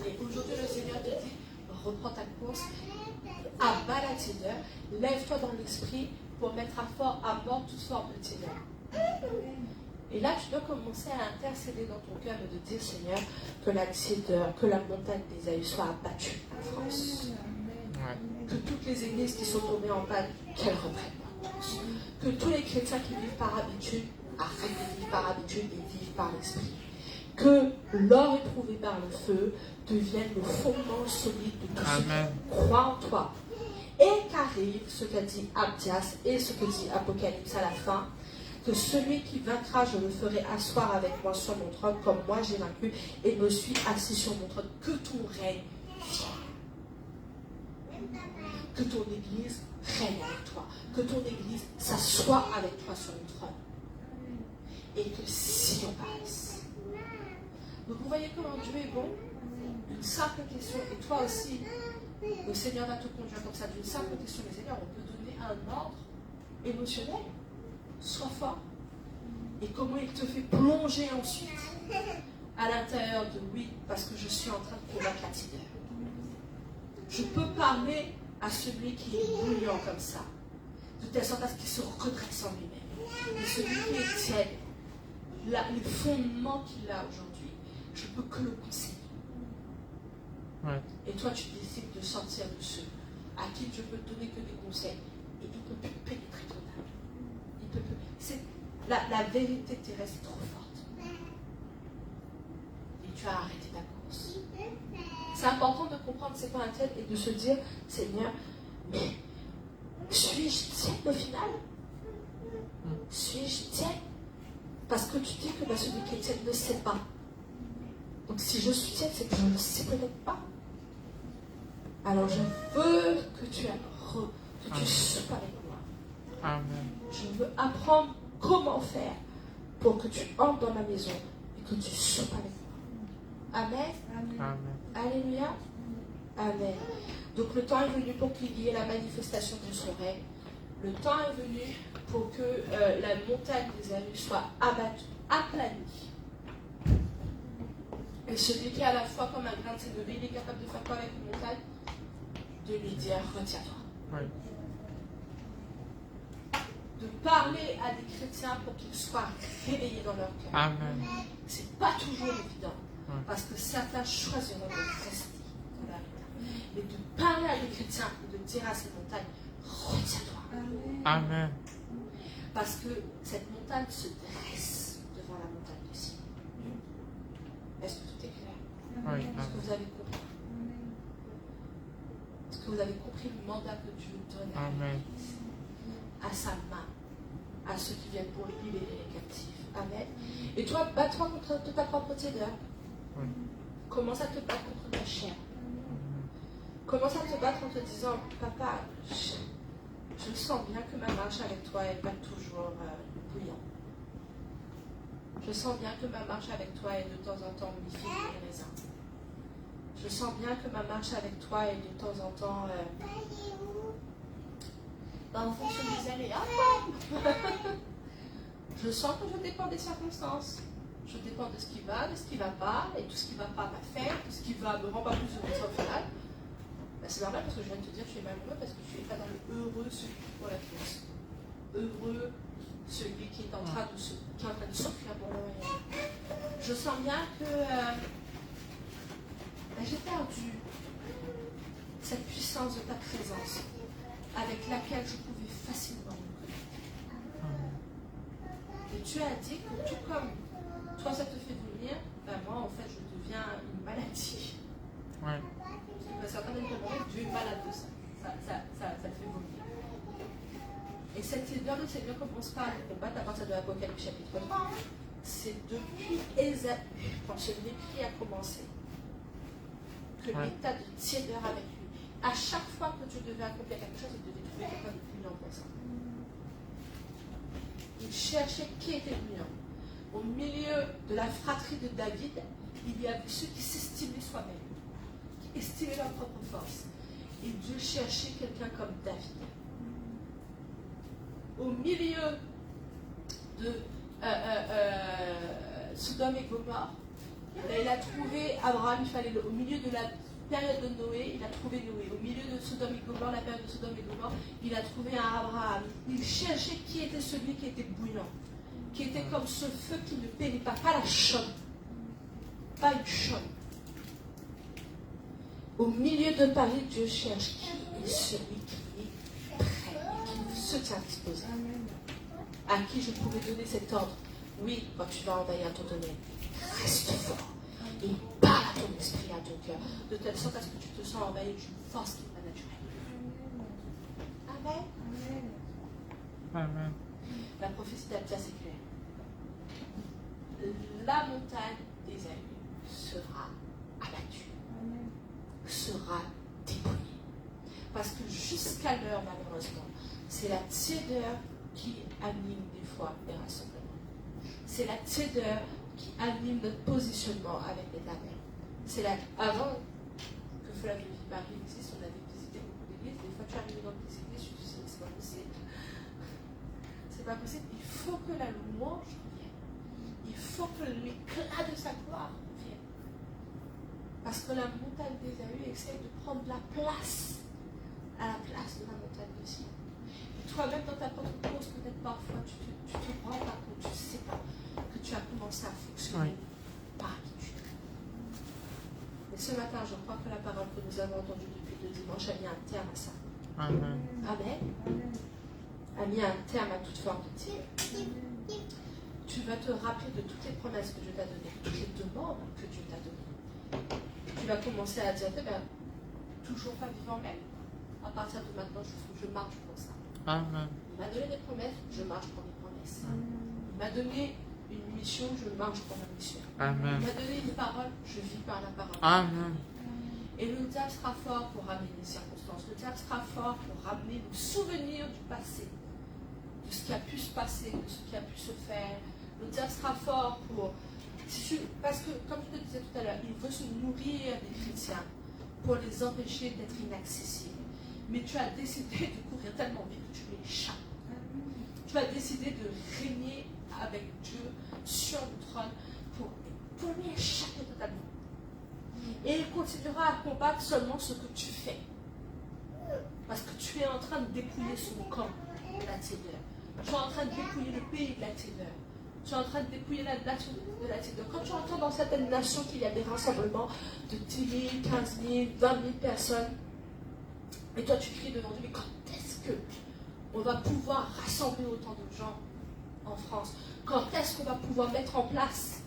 Et aujourd'hui, le Seigneur te dit, reprends ta course, abat la tiédeur, lève-toi dans l'esprit pour mettre à mort toute forme de tiédeur. Et là, tu dois commencer à intercéder dans ton cœur et de dire, Seigneur, que la tiédeur, que la montagne d'Ésaü soit abattue en France. Que toutes les églises qui sont tombées en panne, qu'elles reprennent leur course. Que tous les chrétiens qui vivent par habitude, arrêtent de vivre par habitude et vivent par l'esprit. Que l'or éprouvé par le feu devienne le fondement solide de tout ce qui croit en toi. Et qu'arrive ce qu'a dit Abdias et ce que dit Apocalypse à la fin, que celui qui vaincra, je le ferai asseoir avec moi sur mon trône, comme moi j'ai vaincu, et me suis assis sur mon trône. Que ton règne vienne. Que ton église règne avec toi. Que ton église s'assoie avec toi sur le trône. Et que Sion paraisse. Donc vous voyez comment Dieu est bon. Une simple question, et toi aussi, le Seigneur va te conduire comme ça, d'une simple question. Mais Seigneur, on peut donner un ordre émotionnel. Sois fort. Et comment il te fait plonger ensuite à l'intérieur de oui, parce que je suis en train de combattre la tiédeur. Je peux parler à celui qui est bouillant comme ça, de telle sorte à ce qu'il se redresse en lui-même. Et celui qui est tiède, les fondements qu'il a aujourd'hui, je peux que le conseiller. Et toi, tu décides de sortir de ceux à qui je peux te donner que des conseils et il ne peut plus pénétrer ton âme. Il peut plus. C'est la vérité terrestre est trop forte. Et tu as arrêté ta course. C'est important de comprendre c'est quoi un tiède et de se dire, Seigneur, mais suis-je tiède au final? Suis-je tiède? Parce que tu dis que celui qui est tiède ne sait pas. Donc si je suis tiède, c'est que je ne sais peut-être pas. Alors je veux que tu soupes avec moi. Amen. Je veux apprendre comment faire pour que tu entres dans ma maison et que tu soupes avec moi. Amen. Amen. Alléluia. Amen. Donc le temps est venu pour qu'il y ait la manifestation de son règne. Le temps est venu pour que la montagne des amis soit abattue, aplanie. Et celui qui est à la fois comme un grain de sénévé, il est capable de faire quoi avec une montagne? De lui dire, retiens-toi. De parler à des chrétiens pour qu'ils soient réveillés dans leur cœur. Amen. C'est pas toujours évident. Parce que certains choisiront de rester dans la vie. Mais de parler à des chrétiens et de dire à ces montagnes, retiens-toi. Amen. Parce que cette montagne se dresse devant la montagne de Sion. Est-ce que tout est clair? Oui. Est-ce que vous avez compris? Est-ce que vous avez compris le mandat que Dieu donne à l'Église, à sa main, à ceux qui viennent pour libérer les captifs? Amen. Et toi, bats-toi contre ta propre tiédeur. Oui. Commence à te battre contre ta chair. Commence à te battre en te disant, papa, je sens bien que ma marche avec toi n'est pas toujours bouillante. Je sens bien que ma marche avec toi est de temps en temps mi-figue et raisin. Je sens bien que ma marche avec toi est de temps en temps en fonction des aléas. Je sens que je dépends des circonstances. Je dépends de ce qui va, de ce qui ne va pas, et tout ce qui ne va pas va faire, tout ce qui va me rend pas plus heureux au final. Ben, c'est normal parce que je viens de te dire que tu es malheureux parce que tu n'es pas dans le heureux celui pour la course. Heureux celui qui est en train de souffrir pour le royaume. Je sens bien que j'ai perdu cette puissance de ta présence avec laquelle je pouvais facilement me connecter. Et tu as dit que tout comme toi ça te fait vomir, ben moi en fait je deviens une maladie. Ouais. Certains me demandent, Dieu est malade de ça. Ça te fait vomir. Et cette Seigneur, le Seigneur commence pas à combattre à partir de l'Apocalypse chapitre 3. C'est depuis Ésaü, quand ce mépris a commencé, que l'état de tiédeur avec lui. À chaque fois que tu devais accomplir quelque chose, il devait trouver quelqu'un de plus lent pour ça. Il cherchait qui était brillant. Au milieu de la fratrie de David, il y avait ceux qui s'estimaient soi-même, qui estimaient leur propre force. Et Dieu cherchait quelqu'un comme David. Au milieu de Sodome et Gomorrhe, il a trouvé Abraham, au milieu de la période de Noé, il a trouvé Noé. Au milieu de Sodome et Gomorre, la période de Sodome et Gomorre, il a trouvé un Abraham. Il cherchait qui était celui qui était bouillant, qui était comme ce feu qui ne périt pas la chaume, pas une chaume. Au milieu de Paris, Dieu cherche qui est celui qui est prêt et qui se tient disposé. À qui je pouvais donner cet ordre. Oui, quand tu vas envahir ton domaine, reste fort et parle à ton esprit, à ton cœur, de telle sorte à ce que tu te sens envahi d'une force qui n'est pas naturelle. Amen. Amen. La prophétie d'Abdia, c'est clair. La montagne d'Ésaü sera abattue, sera dépouillée. Parce que jusqu'à l'heure, malheureusement, c'est la tiédeur qui anime des fois les rassemblements. C'est la tiédeur qui anime notre positionnement avec l'Éternel. C'est là, avant que Flavie Paris existe, on avait visité beaucoup d'églises. Des fois, tu arrives dans des églises, tu te dis, c'est pas possible. C'est pas possible. Il faut que la louange revienne. Il faut que l'éclat de sa gloire revienne. Parce que la montagne d'Ésaü essaie de prendre la place à la place de la montagne de Sion. Toi-même, dans ta propre cause, peut-être parfois, tu te rends pas compte, tu ne sais pas que tu as commencé à fonctionner par habitude. Mais ce matin, je crois que la parole que nous avons entendue depuis 2 dimanches a mis un terme à ça. Amen. Amen. A mis un terme à toute forme de tir. Tu vas te rappeler de toutes les promesses que Dieu t'a données, de toutes les demandes que Dieu t'a données. Tu vas commencer à dire, toujours pas vivant même. À partir de maintenant, je marche pour ça. Amen. Il m'a donné des promesses, je marche pour mes promesses. Il m'a donné une mission, je marche pour ma mission. Amen. Il m'a donné une parole, je vis par la parole. Amen. Et le diable sera fort pour ramener les circonstances. Le diable sera fort pour ramener le souvenir du passé, de ce qui a pu se passer, de ce qui a pu se faire. Le diable sera fort pour... Parce que, comme je te disais tout à l'heure, il veut se nourrir des chrétiens pour les empêcher d'être inaccessibles. Mais tu as décidé de courir tellement vite que tu lui échappes. Tu as décidé de régner avec Dieu sur le trône pour lui échapper totalement. Et il continuera à combattre seulement ce que tu fais. Parce que tu es en train de dépouiller son camp de la tiédeur. Tu es en train de dépouiller le pays de la tiédeur. Tu es en train de dépouiller la nation de la tiédeur. Quand tu entends dans certaines nations qu'il y a des rassemblements de 10 000, 15 000, 20 000 personnes, et toi tu cries devant Dieu, mais quand est-ce qu'on va pouvoir rassembler autant de gens en France? Quand est-ce qu'on va pouvoir mettre en place?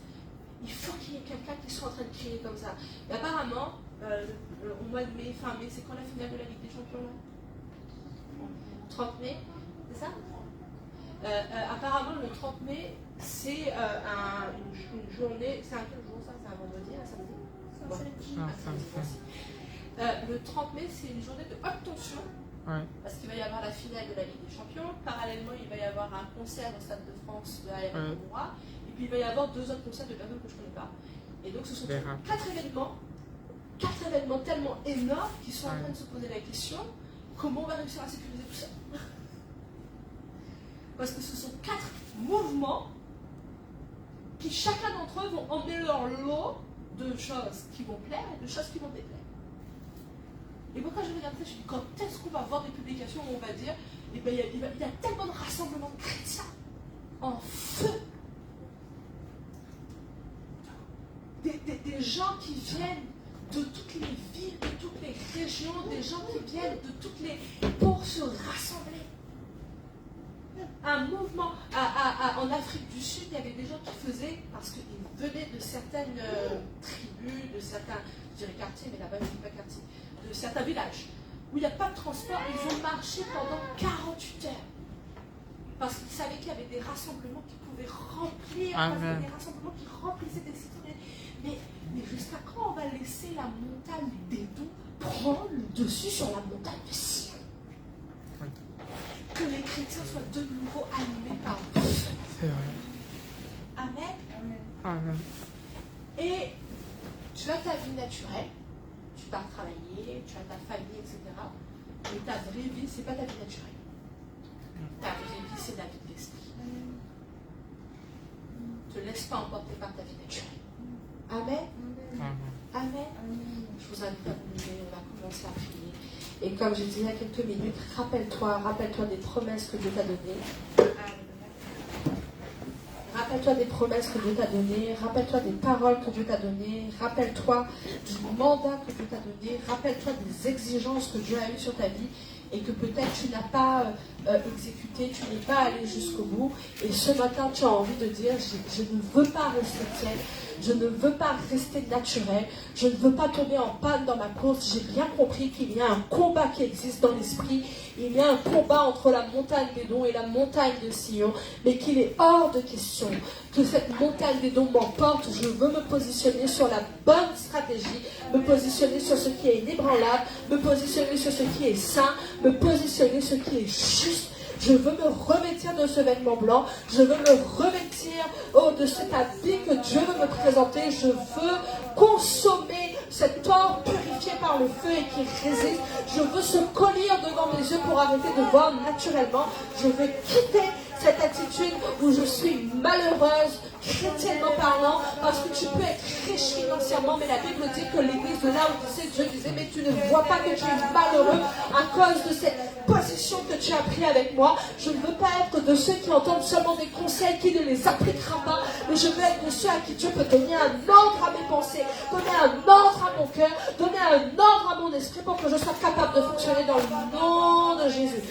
Il faut qu'il y ait quelqu'un qui soit en train de crier comme ça. Et apparemment, au mois de mai, fin mai, c'est quand la finale de la Ligue des Champions là? 30 mai, c'est ça? Apparemment, le 30 mai, c'est une journée. C'est un quel jour ça? C'est un vendredi, un samedi? Un samedi. Le 30 mai, c'est une journée de haute tension Ouais. Parce qu'il va y avoir la finale de la Ligue des Champions. Parallèlement, il va y avoir un concert au Stade de France de Ayana Kamura. Et puis il va y avoir 2 autres concerts de personnes que je ne connais pas. Et donc ce sont 4 événements tellement énormes qui sont en train de se poser la question comment on va réussir à sécuriser tout ça. Parce que ce sont 4 mouvements qui chacun d'entre eux vont emmener leur lot de choses qui vont plaire et de choses qui vont déplaire. Et moi quand je regarde ça, je me dis quand est-ce qu'on va voir des publications où on va dire eh ben, il y a tellement de rassemblements chrétiens en feu. Des gens qui viennent de toutes les villes, de toutes les régions, des gens qui viennent de toutes les... pour se rassembler. Un mouvement en Afrique du Sud, il y avait des gens qui faisaient, parce qu'ils venaient de certaines tribus, de certains, je dirais quartiers, mais là-bas je ne dis pas quartier, de certains villages, où il n'y a pas de transport, ils ont marché pendant 48 heures. Parce qu'ils savaient qu'il y avait des rassemblements qui pouvaient remplir, parce qu'il y avait des rassemblements qui remplissaient des cités. Mais jusqu'à quand on va laisser la montagne d'Édom prendre le dessus sur la montagne de Sion? Que les chrétiens soient de nouveau animés par le feu. C'est vrai. Amen. Amen. Et tu as ta vie naturelle, tu pars travailler, tu as ta famille, etc. Mais ta vraie vie, c'est pas ta vie naturelle. Ta vraie vie, c'est la vie de l'esprit. Ne te laisse pas emporter par ta vie naturelle. Amen. Amen. Je vous invite à vous lever, on va commencer à prier. Et comme je disais il y a quelques minutes, rappelle-toi des promesses que Dieu t'a données. Rappelle-toi des promesses que Dieu t'a données. Rappelle-toi des paroles que Dieu t'a données. Rappelle-toi du mandat que Dieu t'a donné. Rappelle-toi des exigences que Dieu a eues sur ta vie et que peut-être tu n'as pas exécuté, tu n'es pas allé jusqu'au bout. Et ce matin, tu as envie de dire, je ne veux pas rester tiède. Je ne veux pas rester naturel. Je ne veux pas tomber en panne dans ma course. J'ai bien compris qu'il y a un combat qui existe dans l'esprit. Il y a un combat entre la montagne d'Édom et la montagne de Sion. Mais qu'il est hors de question que cette montagne d'Édom m'emporte. Je veux me positionner sur la bonne stratégie. Me positionner sur ce qui est inébranlable. Me positionner sur ce qui est sain. Me positionner sur ce qui est juste. Je veux me revêtir de ce vêtement blanc. Je veux me revêtir de cet habit que Dieu veut me présenter. Je veux consommer cet or purifié par le feu et qui résiste. Je veux ce collier devant mes yeux pour arrêter de voir naturellement. Je veux quitter cette attitude où je suis malheureuse, chrétiennement parlant, parce que tu peux être riche financièrement, mais la Bible dit que l'église de là où Dieu disait, mais tu ne vois pas que tu es malheureux à cause de cette position que tu as pris avec moi. Je ne veux pas être de ceux qui entendent seulement des conseils, qui ne les appliquera pas, mais je veux être de ceux à qui Dieu peut donner un ordre à mes pensées, donner un ordre à mon cœur, donner un ordre à mon esprit pour que je sois capable de fonctionner dans le nom de Jésus.